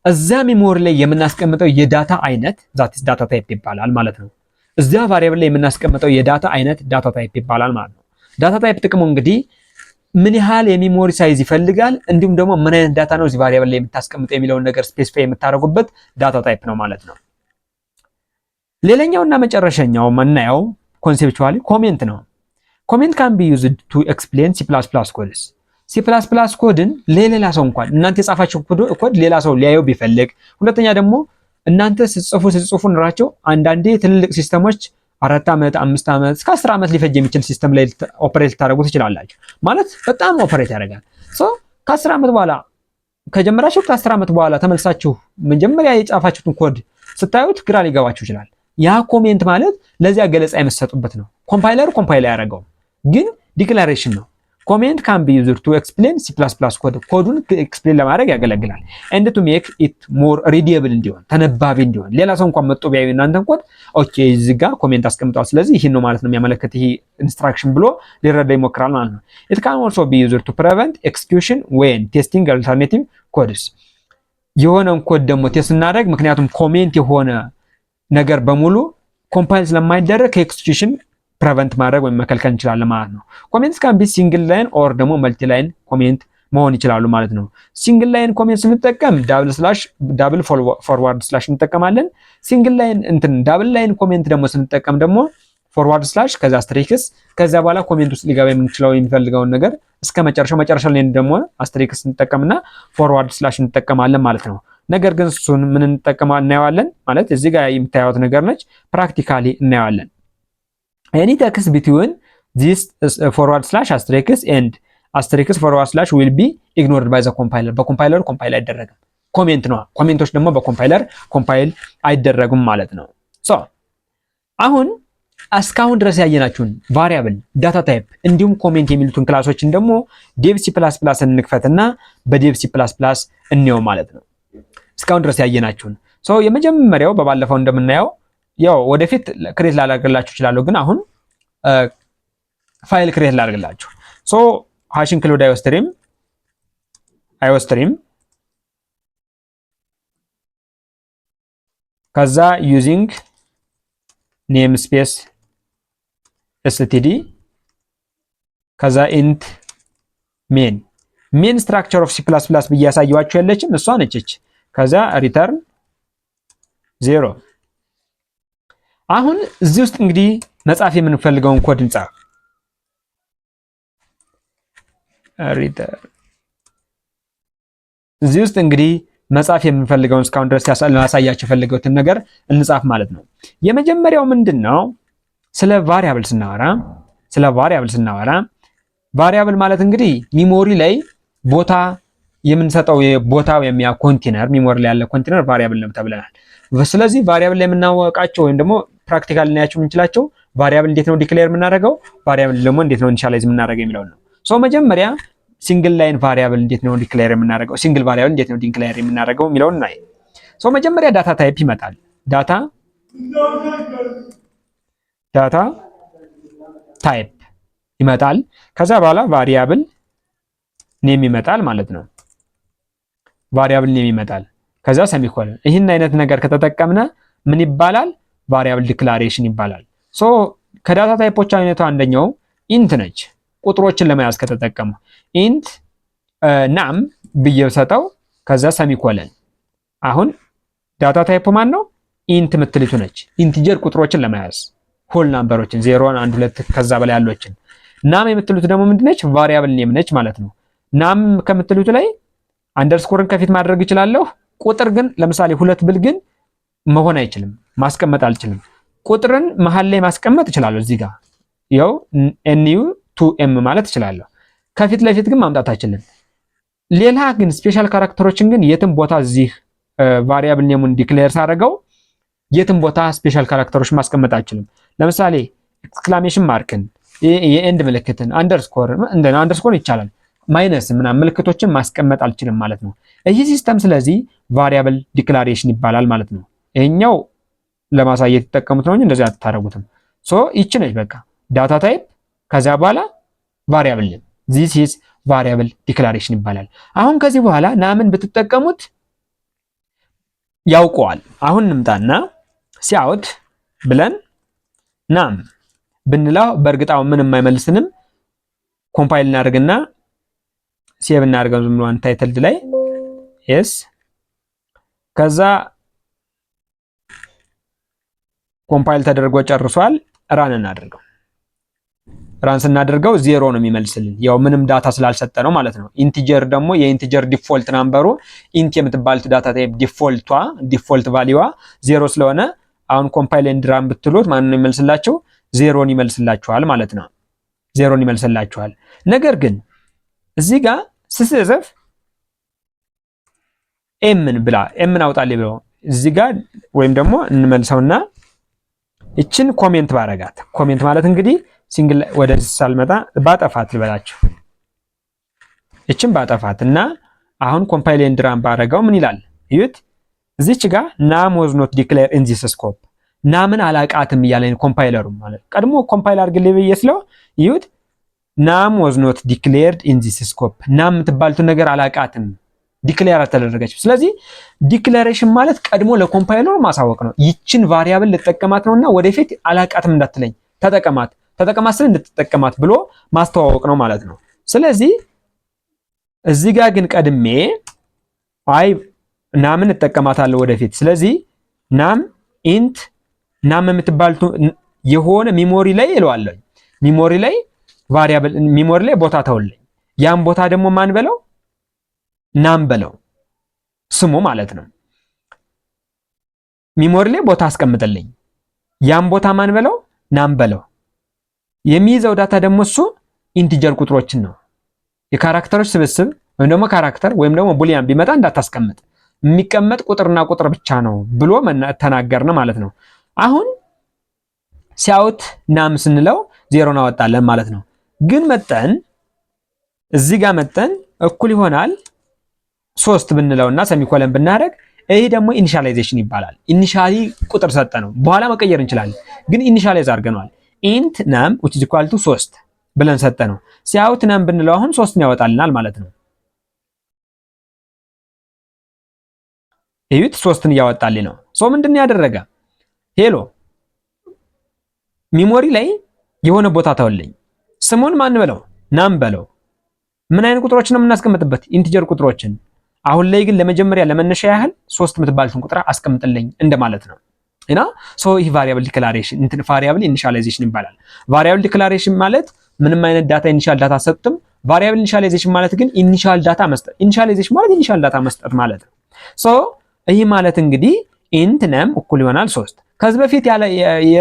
እዛ ሜሞሪ ላይ የምናስቀምጠው የዳታ አይነት ዛት ዳታ ታይፕ ይባላል ማለት ነው። እዛ ቫሪያብል ላይ የምናስቀምጠው የዳታ አይነት ዳታ ታይፕ ይባላል ማለት ነው። ዳታ ታይፕ ጥቅሙ እንግዲህ ምን ያህል የሚሞሪ ሳይዝ ይፈልጋል፣ እንዲሁም ደግሞ ምን አይነት ዳታ ነው እዚህ ቫሪያብል ላይ የምታስቀምጠው የሚለውን ነገር ስፔሲፋይ የምታደርጉበት ዳታ ታይፕ ነው ማለት ነው። ሌላኛውና መጨረሻኛው የምናየው ኮንሴፕቹዋሊ ኮሜንት ነው። ኮሜንት ካን ቢ ዩዝድ ቱ ኤክስፕሌን ሲ++ ኮድስ። ሲ++ ኮድን ለሌላ ሰው እንኳን እናንተ የጻፋችሁ ኮድ ሌላ ሰው ሊያየው ቢፈልግ፣ ሁለተኛ ደግሞ እናንተ ስትጽፉ ኖራቸው አንዳንዴ ትልልቅ ሲስተሞች 4 ዓመት 5 ዓመት እስከ 10 ዓመት ሊፈጅ የሚችል ሲስተም ላይ ኦፐሬት ታደርጉ ትችላላችሁ። ማለት በጣም ኦፐሬት ያደርጋል። ሶ ከ10 ዓመት በኋላ ከጀመራችሁ ከ10 ዓመት በኋላ ተመልሳችሁ መጀመሪያ የጻፋችሁትን ኮድ ስታዩት ግራ ሊገባችሁ ይችላል። ያ ኮሜንት ማለት ለዚያ ገለጻ የምትሰጡበት ነው። ኮምፓይለሩ ኮምፓይል ያደረገው ግን ዲክላሬሽን ነው። ኮሜንት ካን ቢ ዩዝድ ቱ ኤክስፕሌን ሲ++ ኮዱን ኤክስፕሌን ለማድረግ ያገለግላል። ኤንድ ቱ ሜክ ኢት ሞር ሪዲየብል እንዲሆን ተነባቢ እንዲሆን ሌላ ሰው እንኳን መጥቶ ቢያዩ እናንተን ኮድ ኦኬ እዚህ ጋር ኮሜንት አስቀምጠዋል ስለዚህ ይሄን ነው ማለት ነው የሚያመለክት ይሄ ኢንስትራክሽን ብሎ ሊረዳ ይሞክራል ማለት ነው። ኢት ካን ኦልሶ ቢ ዩዝድ ቱ ፕሪቨንት ኤክስኪዩሽን ዌን ቴስቲንግ አልተርናቲቭ ኮድስ። የሆነን ኮድ ደግሞ ቴስት እናደርግ ምክንያቱም ኮሜንት የሆነ ነገር በሙሉ ኮምፓይል ስለማይደረግ ከኤክስኪዩሽን ፕሪቨንት ማድረግ ወይም መከልከል እንችላለን ማለት ነው። ኮሜንትስ ካን ቢ ሲንግል ላይን ኦር ደግሞ መልቲ ላይን ኮሜንት መሆን ይችላሉ ማለት ነው። ሲንግል ላይን ኮሜንት ስንጠቀም ዳብል ፎርዋርድ ስላሽ እንጠቀማለን። ሲንግል ላይን ዳብል ላይን ኮሜንት ደግሞ ስንጠቀም ደግሞ ፎርዋርድ ስላሽ ከዛ አስትሪክስ ከዛ በኋላ ኮሜንት ውስጥ ሊገባ የምንችለው የሚፈልገውን ነገር እስከ መጨረሻ ላይ ደግሞ አስትሪክስ እንጠቀምና ፎርዋርድ ስላሽ እንጠቀማለን ማለት ነው። ነገር ግን እሱን ምን እናየዋለን ማለት እዚህ ጋር የምታዩት ነገር ነች። ፕራክቲካሊ እናየዋለን። any text between this forward slash asterisk and asterisk forward slash will be ignored by the compiler. በኮምፓይለሩ ኮምፓይል አይደረግም። ኮሜንት ነው። ኮሜንቶች ደግሞ በኮምፓይለር ኮምፓይል አይደረጉም ማለት ነው። ሶ አሁን እስካሁን ድረስ ያየናችሁን ቫሪያብል፣ ዳታ ታይፕ እንዲሁም ኮሜንት የሚሉትን ክላሶችን ደግሞ ዴቭ ሲ++ እንክፈትና በዴቭ ሲ++ እንየው ማለት ነው። እስካሁን ድረስ ያየናችሁን ሶ የመጀመሪያው በባለፈው እንደምናየው ያው ወደፊት ክሬት ላደርግላችሁ ይችላል ግን አሁን ፋይል ክሬት ላደርግላችሁ ሶ ሃሽ ኢንክሉድ iostream ከዛ ዩዚንግ ኔም ስፔስ std ከዛ ኢንት ሜን ስትራክቸር ኦፍ ሲ++ ብዬ ያሳየዋችሁ ያለችም እሷ ነች። ከዛ ሪተርን 0 አሁን እዚህ ውስጥ እንግዲህ መጻፍ የምንፈልገውን ኮድ እንጻፍ። እዚህ ውስጥ እንግዲህ መጻፍ የምንፈልገውን እስካሁን ድረስ ያሳያችሁ የፈለገውትን ነገር እንጻፍ ማለት ነው። የመጀመሪያው ምንድነው? ስለ ቫሪያብል ስናወራ ቫሪያብል ማለት እንግዲህ ሚሞሪ ላይ ቦታ የምንሰጠው የቦታ ወይም ያ ኮንቴነር ሚሞሪ ላይ ያለ ኮንቴነር ቫሪያብል ነው ተብለናል። ስለዚህ ቫሪያብል ላይ የምናወቃቸው ወይም ደግሞ ፕራክቲካሊ እናያቸው የምንችላቸው ቫሪያብል እንዴት ነው ዲክሌር የምናደርገው፣ ቫሪያብል ደግሞ እንዴት ነው ኢኒሻላይዝ የምናደርገው የሚለው ነው። ሶ መጀመሪያ ሲንግል ላይን ቫሪያብል እንዴት ነው ዲክሌር የምናደርገው፣ ሲንግል ቫሪያብል እንዴት ነው ዲክሌር የምናደርገው የሚለውን እናይ። ሶ መጀመሪያ ዳታ ታይፕ ይመጣል። ዳታ ታይፕ ይመጣል። ከዛ በኋላ ቫሪያብል ኔም ይመጣል ማለት ነው። ቫሪያብል ኔም ይመጣል። ከዛ ሰሚኮለን። ይህን አይነት ነገር ከተጠቀምነ ምን ይባላል? ቫሪያብል ዲክላሬሽን ይባላል። ሶ ከዳታ ታይፖች አይነቱ አንደኛው ኢንት ነች። ቁጥሮችን ለመያዝ ከተጠቀሙ ኢንት ናም ብዬ ሰጠው ከዛ ሰሚኮለን። አሁን ዳታ ታይፕ ማን ነው? ኢንት ምትልቱ ነች። ኢንቲጀር ቁጥሮችን ለመያዝ ሆል ናምበሮችን 0 1 2 ከዛ በላይ ያሉትን። ናም የምትሉት ደግሞ ምንድነች? ቫሪያብል ኔም ነች ማለት ነው። ናም ከምትሉት ላይ አንደርስኮርን ከፊት ማድረግ ይችላለሁ። ቁጥር ግን ለምሳሌ 2 ብል ግን መሆን አይችልም፣ ማስቀመጥ አልችልም። ቁጥርን መሃል ላይ ማስቀመጥ እችላለሁ። እዚህ ጋር ያው ኤንዩ 2ኤም ማለት እችላለሁ። ከፊት ለፊት ግን ማምጣት አይችልም። ሌላ ግን ስፔሻል ካራክተሮችን ግን የትም ቦታ እዚህ ቫሪያብል ኔሙን ዲክሌር ሳደርገው የትም ቦታ ስፔሻል ካራክተሮችን ማስቀመጥ አይችልም። ለምሳሌ ኤክስክላሜሽን ማርክን፣ የኤንድ ምልክትን፣ አንደርስኮር ይቻላል። ማይነስ ምናምን ምልክቶችን ማስቀመጥ አልችልም ማለት ነው ይህ ሲስተም። ስለዚህ ቫሪያብል ዲክላሬሽን ይባላል ማለት ነው። ይሄኛው ለማሳየት የተጠቀሙት ነው እንጂ እንደዚህ አታረጉትም። ሶ ይቺ ነች በቃ ዳታ ታይፕ ከዚያ በኋላ ቫሪያብል ኔም። ዚስ ኢዝ ቫሪያብል ዲክላሬሽን ይባላል። አሁን ከዚህ በኋላ ናምን ብትጠቀሙት ያውቀዋል። አሁን እንምጣና ሲአውት ብለን ናም ብንለው በእርግጣው ምንም አይመልስንም። ኮምፓይል እናደርግና ሴቭ እናደርገው ዝም ብሎ አንታይትልድ ላይ ኤስ ከዛ ኮምፓይል ተደርጎ ጨርሷል። ራን እናደርገው። ራን ስናደርገው 0 ነው የሚመልስልን፣ ያው ምንም ዳታ ስላልሰጠ ነው ማለት ነው። ኢንቲጀር ደግሞ የኢንቲጀር ዲፎልት ናምበሩ ኢንት የምትባሉት ዳታ ታይፕ ዲፎልት ቫልዩዋ 0 ስለሆነ አሁን ኮምፓይል ኤንድ ራን ብትሉት ማን ነው የሚመልስላችሁ? 0ን ይመልስላችኋል ማለት ነው። 0ን ይመልስላችኋል። ነገር ግን እዚህ ጋር ስጽፍ ኤምን አውጣልኝ ብለው እዚህ ጋር ወይም ደግሞ እንመልሰውና እችን ኮሜንት ባረጋት። ኮሜንት ማለት እንግዲህ ሲንግል ወደ ሳልመጣ ባጠፋት ልበላችሁ። እችን ባጠፋት እና አሁን ኮምፓይል ኤንድ ራን ባረጋው ምን ይላል? እዩት። እዚች ጋር ናም was not declared in this scope ናምን አላቃትም እያለኝ ኮምፓይለሩ ማለት ቀድሞ ኮምፓይል አድርግልኝ ብዬ ስለው እዩት። ናም was not declared in this scope ናም የምትባሉት ነገር አላቃትም፣ ዲክሌር አልተደረገችም። ስለዚህ ዲክሌሬሽን ማለት ቀድሞ ለኮምፓይለሩ ማሳወቅ ነው። ይችን ቫሪያብል ልጠቀማት ነውና ወደፊት አላቃትም እንዳትለኝ ተጠቀማት ስል እንድትጠቀማት ብሎ ማስተዋወቅ ነው ማለት ነው። ስለዚህ እዚህ ጋር ግን ቀድሜ አይ ናምን እጠቀማታለሁ ወደፊት። ስለዚህ ናም ኢንት ናም የምትባሉት የሆነ ሚሞሪ ላይ እለዋለሁ። ሚሞሪ ላይ ቫሪያብል ሚሞሪ ላይ ቦታ ተውልኝ። ያን ቦታ ደግሞ ማን በለው? ናም በለው ስሙ ማለት ነው። ሚሞሪ ላይ ቦታ አስቀምጥልኝ። ያን ቦታ ማን በለው? ናም በለው። የሚይዘው ዳታ ደግሞ እሱ ኢንቲጀር ቁጥሮችን ነው። የካራክተሮች ስብስብ ወይም ደግሞ ካራክተር ወይም ደግሞ ቡሊያን ቢመጣ እንዳታስቀምጥ፣ የሚቀመጥ ቁጥርና ቁጥር ብቻ ነው ብሎ ተናገርን ማለት ነው። አሁን ሲያውት ናም ስንለው 0 አወጣለን ማለት ነው። ግን መጠን እዚህ ጋር መጠን እኩል ይሆናል 3 ብንለውና ሰሚኮለን ብናደርግ ይሄ ደግሞ ኢኒሻላይዜሽን ይባላል። ኢኒሻሊ ቁጥር ሰጠ ነው፣ በኋላ መቀየር እንችላለን። ግን ኢኒሻላይዝ አድርገናል። ኢንት ናም which is equal to 3 ብለን ሰጠ ነው። ሲያውት ናም ብንለው አሁን 3 ያወጣልናል ማለት ነው። እዩት 3ን እያወጣልኝ ነው። ሶ ምንድነው ያደረገ? ሄሎ ሚሞሪ ላይ የሆነ ቦታ ተወልኝ። ስሙን ማን በለው? ናም በለው። ምን አይነት ቁጥሮችን ነው የምናስቀምጥበት? ኢንቲጀር ቁጥሮችን። አሁን ላይ ግን ለመጀመሪያ ለመነሻ ያህል 3 የምትባሉትን ቁጥር አስቀምጥልኝ እንደማለት ነው እና ሶ ይህ ቫሪያብል ዲክላሬሽን ቫሪያብል ኢኒሻላይዜሽን ይባላል። ቫሪያብል ዲክላሬሽን ማለት ምንም አይነት ዳታ ኢኒሻል ዳታ ሰጥተም፣ ቫሪያብል ኢኒሻላይዜሽን ማለት ግን ኢኒሻል ዳታ መስጠት። ኢኒሻላይዜሽን ማለት ኢኒሻል ዳታ መስጠት ማለት ነው። ሶ ይህ ማለት እንግዲህ ኢንት ነም እኩል ይሆናል 3። ከዚህ በፊት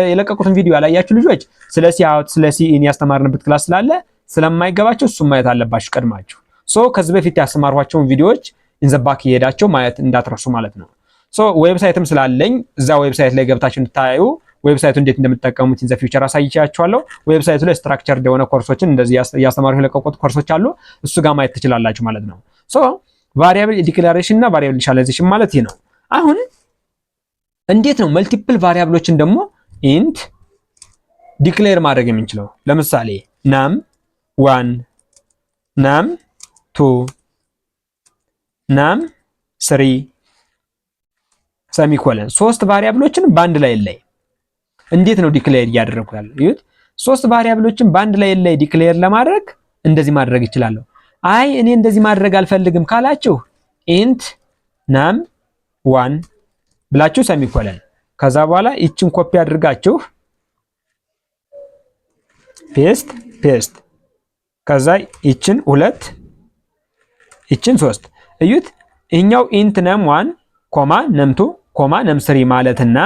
የለቀቁትን ቪዲዮ ያላያችሁ ልጆች ስለ ሲአውት ስለ ሲኢን ያስተማርንበት ክላስ ስላለ ስለማይገባቸው እሱም ማየት አለባችሁ ቀድማችሁ። ሶ ከዚህ በፊት ያስተማርኋቸውን ቪዲዮዎች ኢንዘባክ እየሄዳችሁ ማየት እንዳትረሱ ማለት ነው። ሶ ዌብሳይትም ስላለኝ እዛ ዌብሳይት ላይ ገብታችሁ እንድታዩ ዌብሳይቱ እንዴት እንደምትጠቀሙት ኢን ዘ ፊውቸር አሳይቻችኋለሁ። ዌብሳይቱ ላይ ስትራክቸርድ የሆነ ኮርሶችን እንደዚህ ያስተማሩ የለቀቁት ኮርሶች አሉ፣ እሱ ጋር ማየት ትችላላችሁ ማለት ነው። ሶ ቫሪያብል ዲክላሬሽን እና ቫሪያብል ኢኒሻላይዜሽን ማለት ይሄ ነው። አሁን እንዴት ነው መልቲፕል ቫሪያብሎችን ደግሞ ኢንት ዲክሌር ማድረግ የምንችለው? ለምሳሌ ናም 1 num 2 num 3 ሰሚኮለን ሶስት ቫሪያብሎችን በአንድ ላይ እንዴት ነው ዲክሌር እያደረኩ ያለው? ይሁት ሶስት ቫሪያብሎችን በአንድ ላይ ዲክሌር ለማድረግ እንደዚህ ማድረግ እችላለሁ። አይ እኔ እንደዚህ ማድረግ አልፈልግም ካላችሁ int num 1 ብላችሁ ሰሚኮለን ከዛ በኋላ ይችን ኮፒ አድርጋችሁ ፔስት ከዛ ይችን 2 ይችን 3 እዩት። እኛው int num1 num2 num3 ማለትና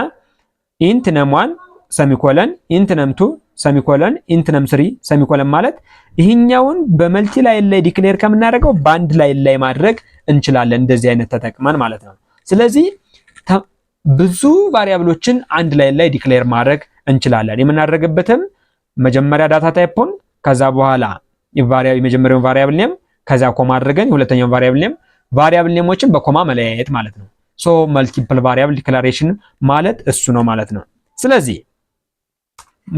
int num1 ሰሚኮለን int num2 ሰሚኮለን int num3 ሰሚኮለን ማለት ይሄኛውን በመልቲ ላይን ላይ ዲክሌር ከምናደርገው በአንድ ላይን ላይ ማድረግ እንችላለን እንደዚህ አይነት ተጠቅመን ማለት ነው። ስለዚህ ብዙ ቫሪያብሎችን አንድ ላይን ላይ ዲክሌር ማድረግ እንችላለን። የምናደርግበትም መጀመሪያ ዳታ ታይፑን ከዛ በኋላ የመጀመሪያውን ቫሪያብል ኔም ከዛ ኮማ አድርገን ሁለተኛውን ቫሪያብል ኔሞችን በኮማ መለያየት ማለት ነው። ሶ መልቲፕል ቫሪያብል ዲክላሬሽን ማለት እሱ ነው ማለት ነው። ስለዚህ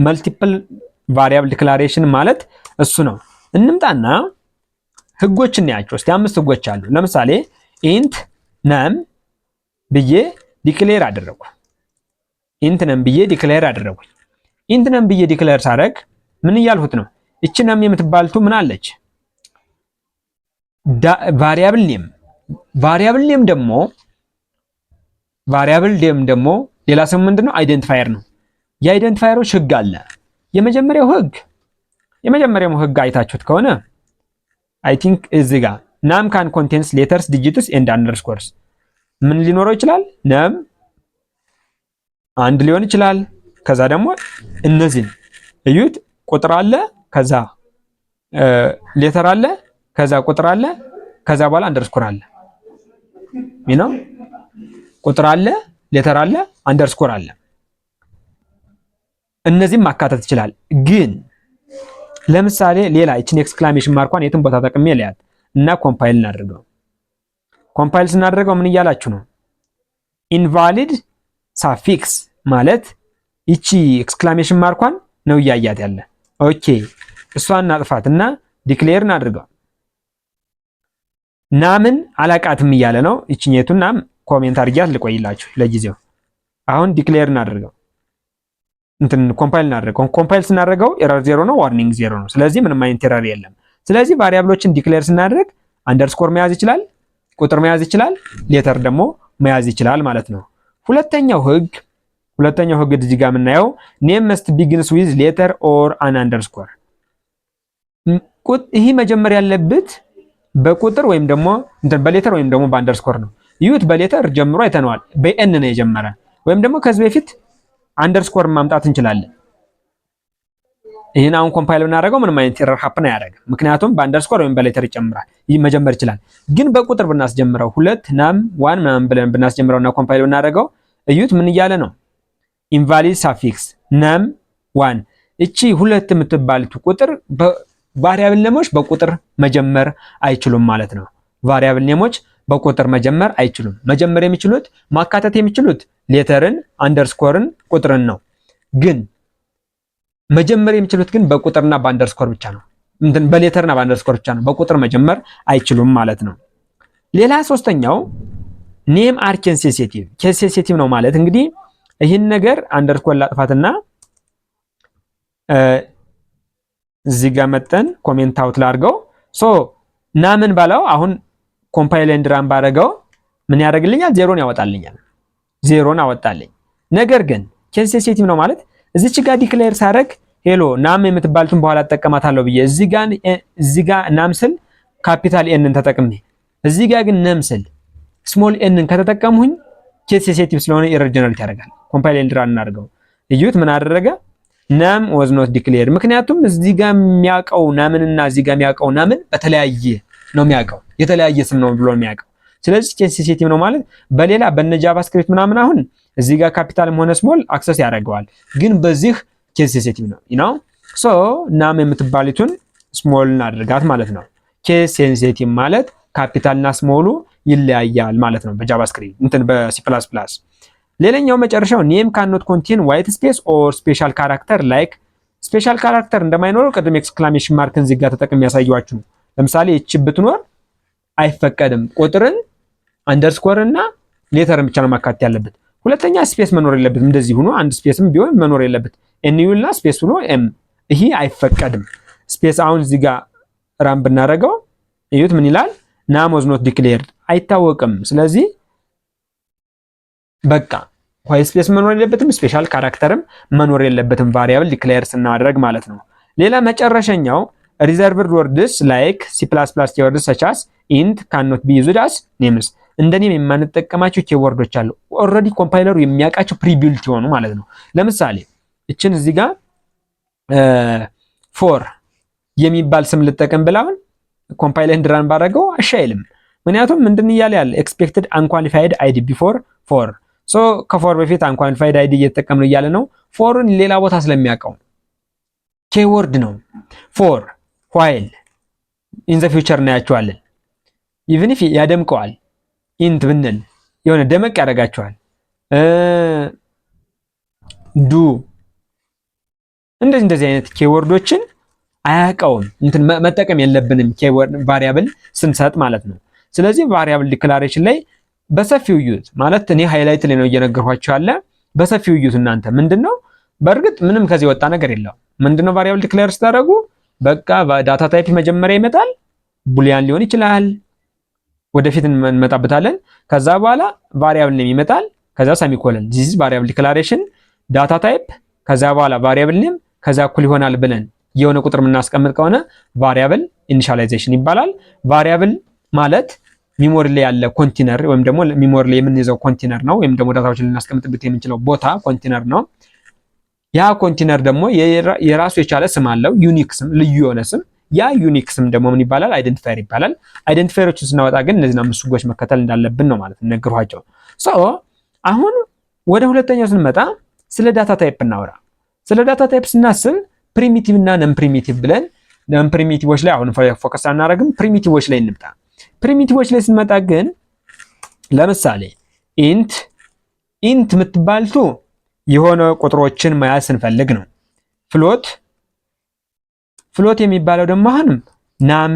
መልቲፕል ቫሪያብል ዲክላሬሽን ማለት እሱ ነው። እንምጣና ህጎችን እናያቸው እስቲ። 5 ህጎች አሉ። ለምሳሌ int num ብዬ ዲክሌር አደረኩ። int num ብዬ ዲክሌር አደረኩ። int num ብዬ ዲክሌር ሳደርግ ምን እያልሁት ነው? እቺ num የምትባልቱ ምን አለች? ቫሪያብል ኔም ደግሞ ሌላ ስም ምንድነው? አይደንቲፋየር ነው። የአይደንቲፋየሮች ህግ አለ። የመጀመሪያው ህግ አይታችሁት ከሆነ አይ ቲንክ እዚህ ጋር num can contains letters digits and underscores ምን ሊኖረው ይችላል? num አንድ ሊሆን ይችላል። ከዛ ደግሞ እነዚህን እዩት። ቁጥር አለ፣ ከዛ ሌተር አለ፣ ከዛ ቁጥር አለ፣ ከዛ በኋላ አንደርስኮር አለ። ቁጥር አለ፣ ሌተር አለ፣ አንደርስኮር አለ። እነዚህም ማካተት ይችላል። ግን ለምሳሌ ሌላ እቺን ኤክስክላሜሽን ማርኳን የትም ቦታ ተጠቅሜ ለያት እና ኮምፓይል እናድርገው። ኮምፓይል ስናደርገው ምን እያላችሁ ነው? ኢንቫሊድ ሳፊክስ ማለት ይቺ ኤክስክላሜሽን ማርኳን ነው እያያት ያለ። ኦኬ እሷን እናጥፋትና ዲክሌር እናድርገው። ናምን አላቃትም እያለ ነው። ይቺኛቱን ናም ኮሜንት አድርጊያት ልቆይላችሁ ለጊዜው። አሁን ዲክሌር እናድርገው። ኮምፓይል እናድርገው። ኮምፓይል ስናደርገው ኤረር 0 ነው፣ ዋርኒንግ 0 ነው። ስለዚህ ምንም አይነት ኤረር የለም። ስለዚህ ቫሪያብሎችን ዲክሌር ስናደርግ አንደርስኮር መያዝ ይችላል፣ ቁጥር መያዝ ይችላል፣ ሌተር ደግሞ መያዝ ይችላል ማለት ነው። ሁለተኛው ህግ እዚህ ጋር የምናየው ኔም መስት ቢግንስ ዊዝ ሌተር ኦር አን አንደርስኮር። ይህ መጀመር ያለበት በቁጥር ወይም ደግሞ በሌተር ወይም ደግሞ በአንደርስኮር ነው። ይሁት በሌተር ጀምሮ አይተነዋል። በኤን ነው የጀመረ ወይም ደግሞ ከዚህ በፊት አንደርስኮር ማምጣት እንችላለን። ይሄን አሁን ኮምፓይል ብናደርገው ምንም አይነት ኤረር ሀፕን አያደርግም። ምክንያቱም በአንደርስኮር ወይም በሌተር ይጨምራል። ይህ መጀመር ይችላል። ግን በቁጥር ብናስጀምረው 2 num 1 ምናምን ብለን ብናስጀምረውና ኮምፓይል ብናደርገው እዩት ምን እያለ ነው? ኢንቫሊድ ሳፊክስ num 1 እቺ 2 የምትባልቱ ቁጥር ቫሪያብል ኔሞች በቁጥር መጀመር አይችሉም ማለት ነው። ቫሪያብል ኔሞች በቁጥር መጀመር አይችሉም። መጀመር የሚችሉት ማካተት የሚችሉት ሌተርን፣ አንደርስኮርን፣ ቁጥርን ነው። ግን መጀመር የሚችሉት ግን በቁጥርና በአንደርስኮር ብቻ ነው። በሌተርና በአንደርስኮር ብቻ ነው። በቁጥር መጀመር አይችሉም ማለት ነው። ሌላ ሶስተኛው ኔም አር ኬስ ሴንሲቲቭ ነው ማለት እንግዲህ ይህን ነገር አንደርስኮር ላጥፋትና እዚህ ጋር መጠን ኮሜንት አውት ላድርገው። ናምን ባለው አሁን ኮምፓይል ኤንድ ራን ባደረገው ምን ያደርግልኛል? ዜሮን ያወጣልኛል። ዜሮን አወጣልኝ። ነገር ግን ኬስ ሴንሲቲቭ ነው ማለት እዚች ጋር ዲክሌር ሳደርግ ሄሎ ናም የምትባልቱን በኋላ ተጠቀማታለሁ ብዬ እዚህ ጋር ናም ስል ካፒታል ኤንን ተጠቅሜ እዚህ ጋር ግን ናም ስል ስሞል ኤንን ከተጠቀምሁኝ ኬስ ሴንሲቲቭ ስለሆነ ኤረር ጀነሬት ያደርጋል። ኮምፓይል ኤንድ ራን እናድርገው። እዩት ምን አደረገ? ናም was not declared። ምክንያቱም እዚህ ጋር የሚያውቀው ናምንና እዚህ ጋር የሚያውቀው ናምን በተለያየ ነው የሚያውቀው፣ የተለያየ ስም ነው ብሎ የሚያውቀው። ስለዚህ ኬስ ሴንሲቲቭ ነው ማለት በሌላ በነ ጃቫስክሪፕት ምናምን አሁን እዚህ ጋር ካፒታልም ሆነ ስሞል አክሰስ ያደርገዋል። ግን በዚህ ኬስ ሴንሲቲቭ ነው ናም የምትባሉትን ስሞል እናድርጋት ማለት ነው። ኬስ ሴንሲቲቭ ማለት ካፒታልና ስሞሉ ይለያያል ማለት ነው በጃቫስክሪፕት በሲ++። ሌላኛው መጨረሻው ኔም ካኖት ኮንቴን ዋይት ስፔስ ኦር ስፔሻል ካራክተር ላይክ ስፔሻል ካራክተር እንደማይኖረው ቅድም ኤክስክላሜሽን ማርክን እዚህ ጋር ተጠቅሜ ያሳየኋችሁ ነው። ለምሳሌ እቺ ብትኖር አይፈቀድም። ቁጥርን አንደርስኮር እና ሌተርን ብቻ ነው ማካተት ያለበት። ሁለተኛ ስፔስ መኖር የለበትም። እንደዚህ ሆኖ አንድ ስፔስም ቢሆን መኖር የለበት። ኤንዩ እና ስፔስ ሆኖ ኤም ይሄ አይፈቀድም። ስፔስ አሁን እዚህ ጋር ራም ብናደርገው እዩት ምን ይላል? ናም ዋዝ ኖት ዲክሌርድ አይታወቅም። ስለዚህ በቃ ዋይ ስፔስ መኖር የለበትም፣ ስፔሻል ካራክተርም መኖር የለበትም ቫሪያብል ዲክሌር ስናደርግ ማለት ነው። ሌላ መጨረሻኛው ሪዘርቭድ ወርድስ ላይክ C++ ኪወርድስ such as int cannot be used as names እንደኔም የማንጠቀማቸው ኪወርዶች አሉ። ኦልሬዲ ኮምፓይለሩ የሚያውቃቸው ፕሪቢልት የሆኑ ማለት ነው። ለምሳሌ እችን እዚህ ጋር ፎር የሚባል ስም ልጠቀም ብላውን ኮምፓይለር እንድራን ባደረገው አይልም። ምክንያቱም ምንድን እያለ ያለ ኤክስፔክትድ አንኳሊፋይድ አይዲ ቢፎር ፎር ሶ ከፎር በፊት አንኳሊፋይድ አይዲ እየተጠቀምን እያለ ነው። ፎርን ሌላ ቦታ ስለሚያውቀው ኪወርድ ነው። ፎር ዋይል ኢን ዘ ፊውቸር እናያቸዋለን። ኢቭን ኢፍ ያደምቀዋል ኢንት ብንል የሆነ ደመቅ ያደርጋቸዋል። ዱ እንደዚህ አይነት ኪወርዶችን አያውቀውም። እንትን መጠቀም የለብንም ኪወርድ ቫሪያብል ስንሰጥ ማለት ነው። ስለዚህ ቫሪያብል ዲክላሬሽን ላይ በሰፊው ዩዝ ማለት እኔ ሃይላይት ላይ ነው እየነገርኳችሁ ያለ። በሰፊው ዩዝ እናንተ ምንድነው በእርግጥ ምንም ከዚህ ወጣ ነገር የለውም። ምንድነው ቫሪያብል ዲክሌር ስታደርጉ በቃ ዳታ ታይፕ መጀመሪያ ይመጣል። ቡሊያን ሊሆን ይችላል፣ ወደፊት እንመጣበታለን። ከዛ በኋላ ቫሪያብል ኔም ይመጣል፣ ከዛ ሰሚኮለን ዚስ ቫሪያብል ዲክላሬሽን ዳታ ታይፕ፣ ከዛ በኋላ ቫሪያብል ኔም፣ ከዛ እኩል ይሆናል ብለን የሆነ ቁጥር የምናስቀምጥ ከሆነ ቫሪያብል ኢኒሻላይዜሽን ይባላል። ቫሪያብል ማለት ሚሞሪ ላይ ያለ ኮንቴነር ወይም ደግሞ ሚሞሪ ላይ የምንይዘው ኮንቴነር ነው፣ ወይም ደግሞ ዳታዎችን ልናስቀምጥበት የምንችለው ቦታ ኮንቴነር ነው። ያ ኮንቴነር ደግሞ የራሱ የቻለ ስም አለው፣ ዩኒክ ስም፣ ልዩ የሆነ ስም። ያ ዩኒክ ስም ደግሞ ምን ይባላል? አይደንቲፋየር ይባላል። አይደንቲፋየሮችን ስናወጣ ግን እነዚህን አምስት ህጎች መከተል እንዳለብን ነው ማለት ነገርኳቸው። አሁን ወደ ሁለተኛው ስንመጣ ስለ ዳታ ታይፕ እናወራ። ስለ ዳታ ታይፕ ስናስብ ፕሪሚቲቭ እና ነን ፕሪሚቲቭ ብለን ነን ፕሪሚቲቮች ላይ አሁን ፎከስ አናደርግም፣ ፕሪሚቲቮች ላይ እንምጣ። ፕሪሚቲቮች ላይ ስንመጣ ግን ለምሳሌ ኢንት የምትባልቱ የሆነ ቁጥሮችን መያዝ ስንፈልግ ነው። ፍሎት የሚባለው ደግሞ አሁንም ናም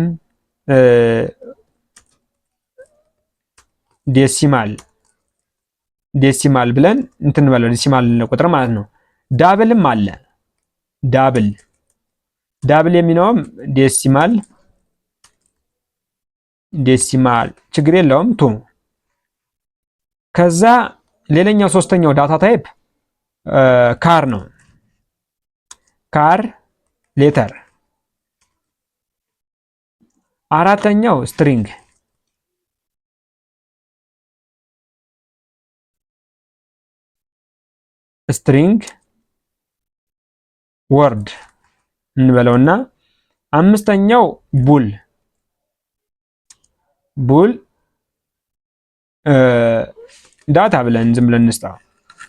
ዴሲማል ብለን እንትን እንበለው፣ ዴሲማል ቁጥር ማለት ነው። ዳብልም አለ። ዳብል የሚለውም ዴሲማል ችግር የለውም ቱ። ከዛ ሌላኛው ሶስተኛው ዳታ ታይፕ ካር ነው። ካር ሌተር። አራተኛው ስትሪንግ ወርድ እንበለውና አምስተኛው ቡል ዳታ ብለን ዝም ብለን እንስጣው።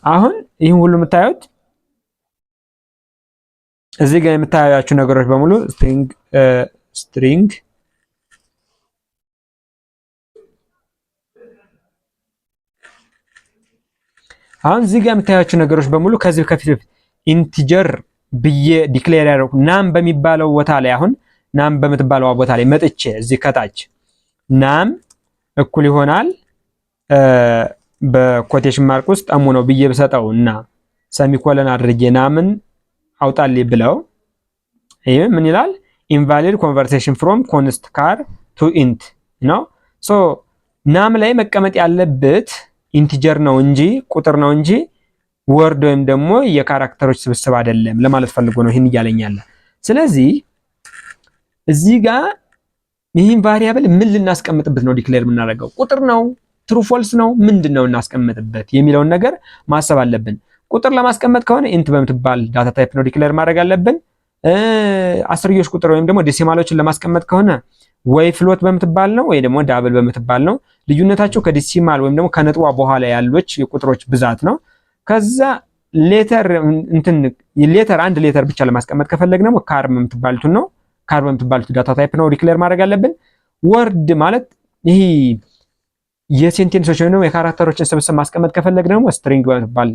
አሁን ይህን ሁሉ የምታዩት እዚህ ጋር የምታዩቸው ነገሮች በሙሉ ስትሪንግ አሁን እዚህ ጋር የምታዩቸው ነገሮች በሙሉ ከዚህ ከፊት ኢንቲጀር ብዬ ዲክሌር ያደረኩ ናም በሚባለው ቦታ ላይ አሁን ናም በምትባለው ቦታ ላይ መጥቼ እዚህ ከታች ናም እኩል ይሆናል በኮቴሽን ማርክ ውስጥ አሙ ነው ብዬ ብሰጠው እና ሰሚኮለን አድርጌ ናምን አውጣልኝ ብለው ይሄ ምን ይላል? ኢንቫሊድ ኮንቨርሴሽን ፍሮም ኮንስት ካር ቱ ኢንት ነው። ሶ ናም ላይ መቀመጥ ያለበት ኢንቲጀር ነው እንጂ ቁጥር ነው እንጂ ወርድ ወይም ደግሞ የካራክተሮች ስብስብ አይደለም ለማለት ፈልጎ ነው ይሄን እያለኛለ። ስለዚህ እዚህ ጋር ይሄን ቫሪያብል ምን ልናስቀምጥበት ነው ዲክሌር የምናደርገው? ቁጥር ነው፣ ትሩ ፎልስ ነው፣ ምንድነው እናስቀምጥበት የሚለውን ነገር ማሰብ አለብን። ቁጥር ለማስቀመጥ ከሆነ ኢንት በምትባል ዳታ ታይፕ ነው ዲክሌር ማድረግ አለብን። አስርዮሽ ቁጥር ወይም ደግሞ ዴሲማሎችን ለማስቀመጥ ከሆነ ወይ ፍሎት በምትባል ነው ወይ ደግሞ ዳብል በምትባል ነው። ልዩነታቸው ከዴሲማል ወይም ደግሞ ከነጥቧ በኋላ ያሉት የቁጥሮች ብዛት ነው። ከዛ ሌተር አንድ ሌተር ብቻ ለማስቀመጥ ከፈለግ ደግሞ ካር በምትባልቱ ነው። ካር በምትባልቱ ዳታ ታይፕ ነው ዲክሌር ማድረግ አለብን። ወርድ ማለት ይሄ የሴንቴንሶች ወይ ደግሞ የካራክተሮችን ስብስብ ማስቀመጥ ከፈለግ ደግሞ ስትሪንግ በምትባል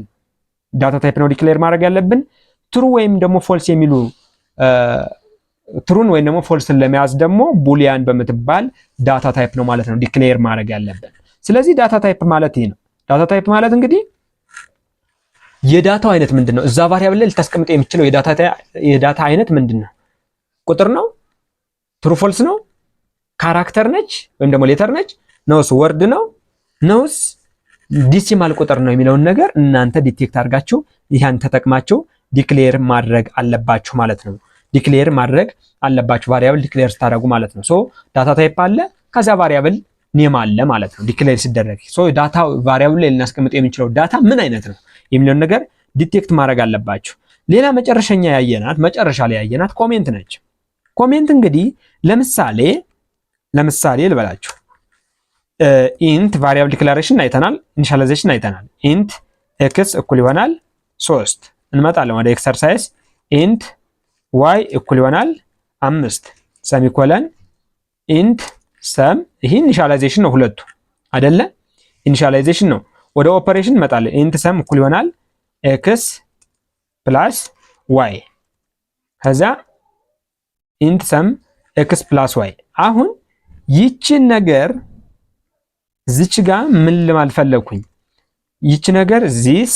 ዳታ ታይፕ ነው ዲክሌር ማድረግ ያለብን። ትሩ ወይም ደግሞ ፎልስ የሚሉ ትሩን ወይም ደግሞ ፎልስን ለመያዝ ደግሞ ቡሊያን በምትባል ዳታ ታይፕ ነው ማለት ነው ዲክሌር ማድረግ ያለብን። ስለዚህ ዳታ ታይፕ ማለት ይሄ ነው። ዳታ ታይፕ ማለት እንግዲህ የዳታው አይነት ምንድነው? እዛ ቫሪያብል ላይ ልታስቀምጠው የምትችለው የዳታ አይነት ምንድነው? ቁጥር ነው? ትሩ ፎልስ ነው? ካራክተር ነች ወይም ደግሞ ሌተር ነች? ነውስ ወርድ ነው? ነውስ ዲሲማል ቁጥር ነው የሚለውን ነገር እናንተ ዲቴክት አድርጋችሁ ያን ተጠቅማችሁ ዲክሌር ማድረግ አለባችሁ ማለት ነው። ዲክሌር ማድረግ አለባችሁ ቫሪያብል ዲክሌር ስታደርጉ ማለት ነው። ሶ ዳታ ታይፕ አለ፣ ከዛ ቫሪያብል ኔም አለ ማለት ነው ዲክሌር ሲደረግ። ሶ ዳታ ቫሪያብል ላይ ልናስቀምጥ የምንችለው ዳታ ምን አይነት ነው የሚለውን ነገር ዲቴክት ማድረግ አለባችሁ። ሌላ መጨረሻ ላይ ያየናት ኮሜንት ነች። ኮሜንት እንግዲህ ለምሳሌ ልበላችሁ ኢንት ቫሪያብል ዲክላሬሽን አይተናል፣ ኢኒሻላይዜሽን አይተናል። ኢንት ኤክስ እኩል ይሆናል 3 እንመጣለን ወደ ኤክሰርሳይዝ። ኢንት ዋይ እኩል ይሆናል 5 ሰሚኮለን ኢንት ሰም። ይሄ ኢኒሻላይዜሽን ነው ሁለቱ አይደለ? ኢኒሻላይዜሽን ነው። ወደ ኦፐሬሽን እንመጣለን። ኢንት ሰም እኩል ይሆናል ኤክስ ፕላስ ዋይ ከዛ ኢንት ሰም ኤክስ ፕላስ ዋይ። አሁን ይቺን ነገር እዚች ጋር ምን ለማለት ፈለኩኝ? ይቺ ነገር ዚስ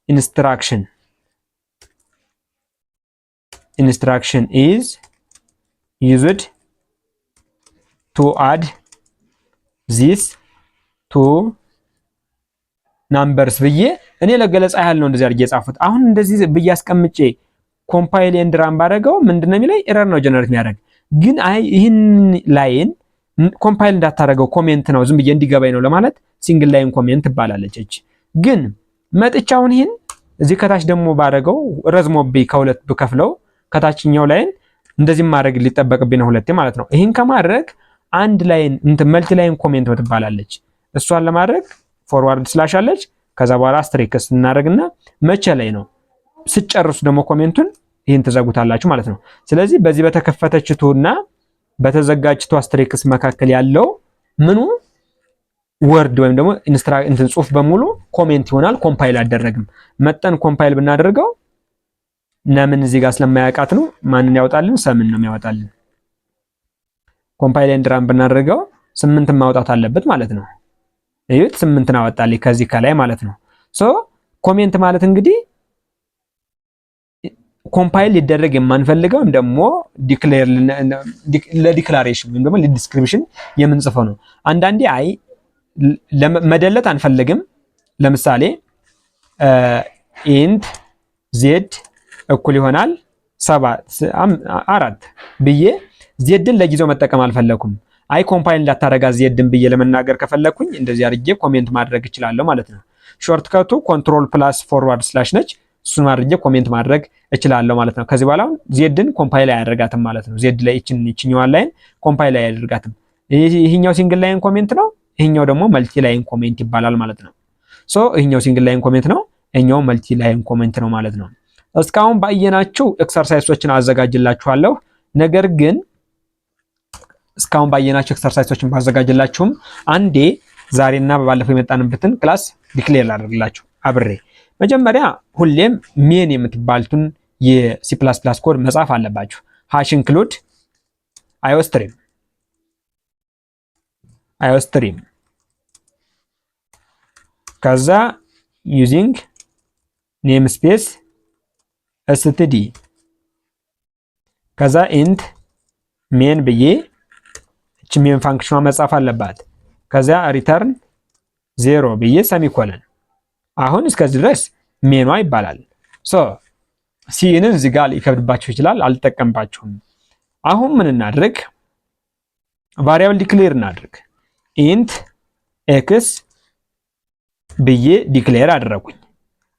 ኢንስትራክሽን is used to add this to numbers ብዬ እኔ ለገለጻ ያህል ነው እንደዚህ አድርጌ የጻፉት። አሁን እንደዚህ ብዬ አስቀምጬ ኮምፓይል ኤንድ ራን ባደረገው ምንድነው የሚለኝ? ኤረር ነው ጀነሬት የሚያደርግ። ግን አይ ይህን ላይን ኮምፓይል እንዳታደርገው ኮሜንት ነው ዝም ብዬ እንዲገባኝ ነው ለማለት ሲንግል ላይን ኮሜንት ትባላለች። እቺ ግን መጥቻውን ይህን እዚህ ከታች ደግሞ ባደረገው ረዝሞብኝ ከሁለት ብከፍለው ከታችኛው ላይን እንደዚህ ማድረግ ሊጠበቅብኝ ነው ሁለቴ ማለት ነው። ይህን ከማድረግ አንድ ላይን መልቲ ላይን ኮሜንት ትባላለች። እሷን ለማድረግ ፎርዋርድ ስላሽ አለች። ከዛ በኋላ አስትሪክስ እናደርግና መቼ ላይ ነው ስጨርሱ ደግሞ ኮሜንቱን ይህን ትዘጉታላችሁ ማለት ነው። ስለዚህ በዚህ በተከፈተችቱና በተዘጋጅቱ አስትሪክስ መካከል ያለው ምኑ ወርድ ወይም ደግሞ እንትን ጽሁፍ በሙሉ ኮሜንት ይሆናል። ኮምፓይል አደረግም መጠን ኮምፓይል ብናደርገው ነምን እዚህ ጋር ስለማያውቃት ነው ማንን ያወጣልን? ሰምን ነው የሚያወጣልን። ኮምፓይል ኤንድ ራን ብናደርገው 8 ማውጣት አለበት ማለት ነው። እዩት 8 አወጣልኝ ከዚህ ከላይ ማለት ነው። ሶ ኮሜንት ማለት እንግዲህ ኮምፓይል ሊደረግ የማንፈልገው ደግሞ ዲክሌር ለዲክላሬሽን ወይም ደግሞ ለዲስክሪፕሽን የምንጽፈው ነው። አንዳንዴ አይ መደለት አንፈልግም። ለምሳሌ ኢንት ዜድ እኩል ይሆናል 4 ብዬ ዜድን ለጊዜው መጠቀም አልፈለኩም። አይ ኮምፓይል እንዳታረጋ ዜድን ብዬ ለመናገር ከፈለኩኝ እንደዚህ አድርጌ ኮሜንት ማድረግ እችላለሁ ማለት ነው። ሾርትከቱ ኮንትሮል ፕላስ ፎርዋርድ ስላሽ ነች። እሱን አድርጌ ኮሜንት ማድረግ እችላለሁ ማለት ነው። ከዚህ በኋላ ዜድን ኮምፓይል አያደርጋትም ማለት ነው። ዜድ ላይ ይችኛዋን ላይን ኮምፓይል አያደርጋትም። ይሄኛው ሲንግል ላይን ኮሜንት ነው፣ ይሄኛው ደግሞ መልቲ ላይን ኮሜንት ይባላል ማለት ነው። ሶ ይሄኛው ሲንግል ላይን ኮሜንት ነው፣ ይሄኛው መልቲ ላይን ኮሜንት ነው ማለት ነው። እስካሁን ባየናችሁ ኤክሰርሳይሶችን አዘጋጅላችኋለሁ። ነገር ግን እስካሁን ባየናችሁ ኤክሰርሳይሶችን ባዘጋጅላችሁም አንዴ ዛሬና ባለፈው የመጣንበትን ክላስ ዲክሌር ላደርግላችሁ አብሬ። መጀመሪያ ሁሌም ሜን የምትባሉትን የሲ++ ኮድ መጻፍ አለባችሁ። ሃሽ ኢንክሉድ iostream ከዛ ዩዚንግ ኔም ስፔስ std ከዛ ኢንት ሜን ብዬ እቺ ሜን ፋንክሽኗ መጻፍ አለባት። ከዛ ሪተርን 0 ብዬ ሰሚኮለን። አሁን እስከዚህ ድረስ ሜኗ ይባላል። ሶ ሲንን እዚህ ጋር ሊከብድባችሁ ይችላል፣ አልጠቀምባችሁም። አሁን ምን እናድርግ? ቫሪያብል ዲክሌር እናድርግ። ኢንት ኤክስ ብዬ ዲክሌር አደረኩኝ።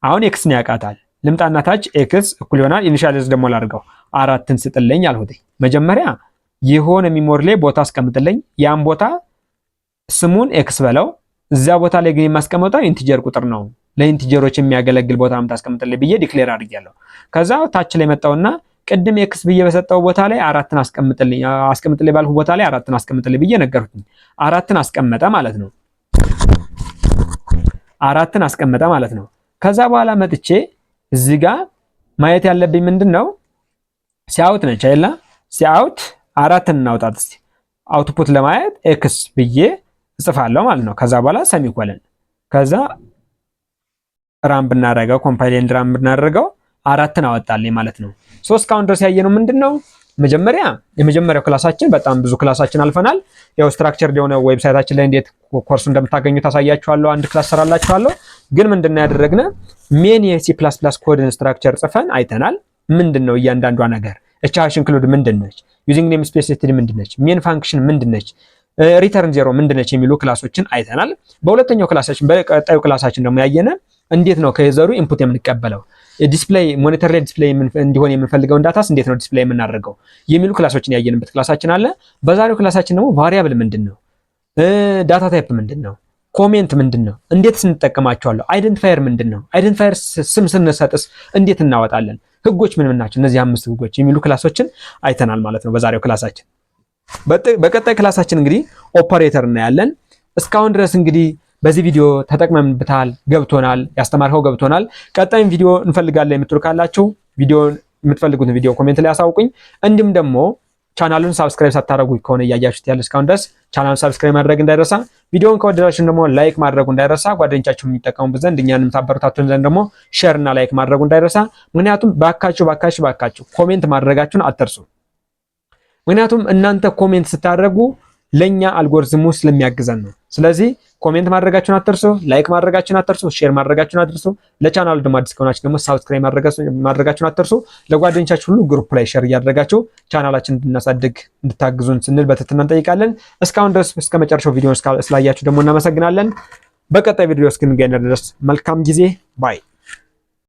አሁን ኤክስን ያውቃታል። ልምጣና ታች ኤክስ እኩል ይሆናል ኢኒሻላይዝ ደግሞ ላድርገው 4ን ስጥልኝ አልሁት። መጀመሪያ የሆነ ሚሞሪ ላይ ቦታ አስቀምጥልኝ። ያን ቦታ ስሙን ኤክስ በለው። እዚያ ቦታ ላይ ግን የማስቀምጠው ኢንቲጀር ቁጥር ነው፣ ለኢንቲጀሮች የሚያገለግል ቦታ አስቀምጥልኝ ብዬ ዲክሌር አድርጌያለሁ። ከዛ ታች ላይ መጣውና ቅድም ኤክስ ብዬ በሰጠው ቦታ ላይ 4ን አስቀምጥልኝ ባልሁ ቦታ ላይ 4ን አስቀምጥልኝ ብዬ ነገርኩኝ። 4ን አስቀመጠ ማለት ነው። 4ን አስቀመጠ ማለት ነው። ከዛ በኋላ መጥቼ እዚህ ጋር ማየት ያለብኝ ምንድነው ሲአውት ነች አይደል? ሲአውት 4 እናውጣት እስቲ። አውትፑት ለማየት ኤክስ ብዬ እጽፋለሁ ማለት ነው። ከዛ በኋላ ሰሚኮለን ከዛ ራም ብናደርገው ኮምፓይል ኤንድ ራም ብናደርገው 4ን አወጣልኝ ማለት ነው። እስካሁን ድረስ ያየነው ምንድነው የመጀመሪያው ክላሳችን በጣም ብዙ ክላሳችን አልፈናል። ያው ስትራክቸር የሆነ ዌብሳይታችን ላይ እንዴት ኮርሱ እንደምታገኙ ታሳያችኋለሁ። አንድ ክላስ ሰራላችኋለሁ። ግን ምንድነው ያደረግነው ሜን የሲ++ ኮድን ስትራክቸር ጽፈን አይተናል። ምንድነው እያንዳንዷ ነገር ሃሽ ኢንክሉድ ምንድነች፣ ዩዚንግ ኔም ስፔስ ኤስቲዲ ምንድነች፣ ሜን ፋንክሽን ምንድነች፣ ሪተርን ዜሮ ምንድነች የሚሉ ክላሶችን አይተናል። በሁለተኛው ክላሳችን በቀጣዩ ክላሳችን ደግሞ ያየነ እንዴት ነው ከዩዘሩ ኢንፑት የምንቀበለው፣ ዲስፕሌይ ሞኒተር ላይ ዲስፕሌይ እንዲሆን የምንፈልገውን ዳታስ እንዴት ነው ዲስፕሌይ የምናደርገው የሚሉ ክላሶችን ያየንበት ክላሳችን አለ። በዛሬው ክላሳችን ደግሞ ቫሪያብል ምንድነው፣ ዳታ ታይፕ ምንድነው፣ ኮሜንት ምንድነው፣ እንዴት እንጠቀማቸዋለን፣ አይደንቲፋየር ምንድነው፣ አይደንቲፋየር ስም ስንሰጥስ እንዴት እናወጣለን፣ ህጎች ምን ናቸው፣ እነዚህ 5 ህጎች የሚሉ ክላሶችን አይተናል ማለት ነው በዛሬው ክላሳችን። በቀጣይ ክላሳችን እንግዲህ ኦፐሬተር እናያለን። እስካሁን ድረስ እንግዲህ በዚህ ቪዲዮ ተጠቅመንበታል፣ ገብቶናል፣ ያስተማርከው ገብቶናል፣ ቀጣይም ቪዲዮ እንፈልጋለን የምትሉ ካላችሁ የምትፈልጉትን ቪዲዮ ኮሜንት ላይ አሳውቁኝ። እንዲሁም ደግሞ ቻናሉን ሰብስክራይብ ሳታደርጉ ከሆነ እያያችሁት ያለ እስካሁን ድረስ ቻናሉን ሰብስክራይብ ማድረግ እንዳይረሳ፣ ቪዲዮውን ከወደዳችሁ ደግሞ ላይክ ማድረጉ እንዳይረሳ፣ ጓደኞቻችሁ የሚጠቀሙበት ዘንድ እኛንም ታበረታቱን ዘንድ ደግሞ ሼር እና ላይክ ማድረጉ እንዳይረሳ። ምክንያቱም ባካችሁ ኮሜንት ማድረጋችሁን አትርሱ። ምክንያቱም እናንተ ኮሜንት ስታደርጉ ለኛ አልጎሪዝሙ ስለሚያግዘን ነው። ስለዚህ ኮሜንት ማድረጋችሁን አትርሱ፣ ላይክ ማድረጋችሁን አትርሱ፣ ሼር ማድረጋችሁን አትርሱ። ለቻናሉ ደግሞ አዲስ ከሆናችሁ ደግሞ ሰብስክራይብ ማድረጋችሁን አትርሱ። ለጓደኞቻችሁ ሁሉ ግሩፕ ላይ ሼር እያደረጋችሁ ቻናላችንን እንድናሳድግ እንድታግዙን ስንል በትህትና እንጠይቃለን። እስካሁን ድረስ እስከ መጨረሻው ቪዲዮ ስላያችሁ ደግሞ እናመሰግናለን። በቀጣይ ቪዲዮ እስክንገናኝ ድረስ መልካም ጊዜ ባይ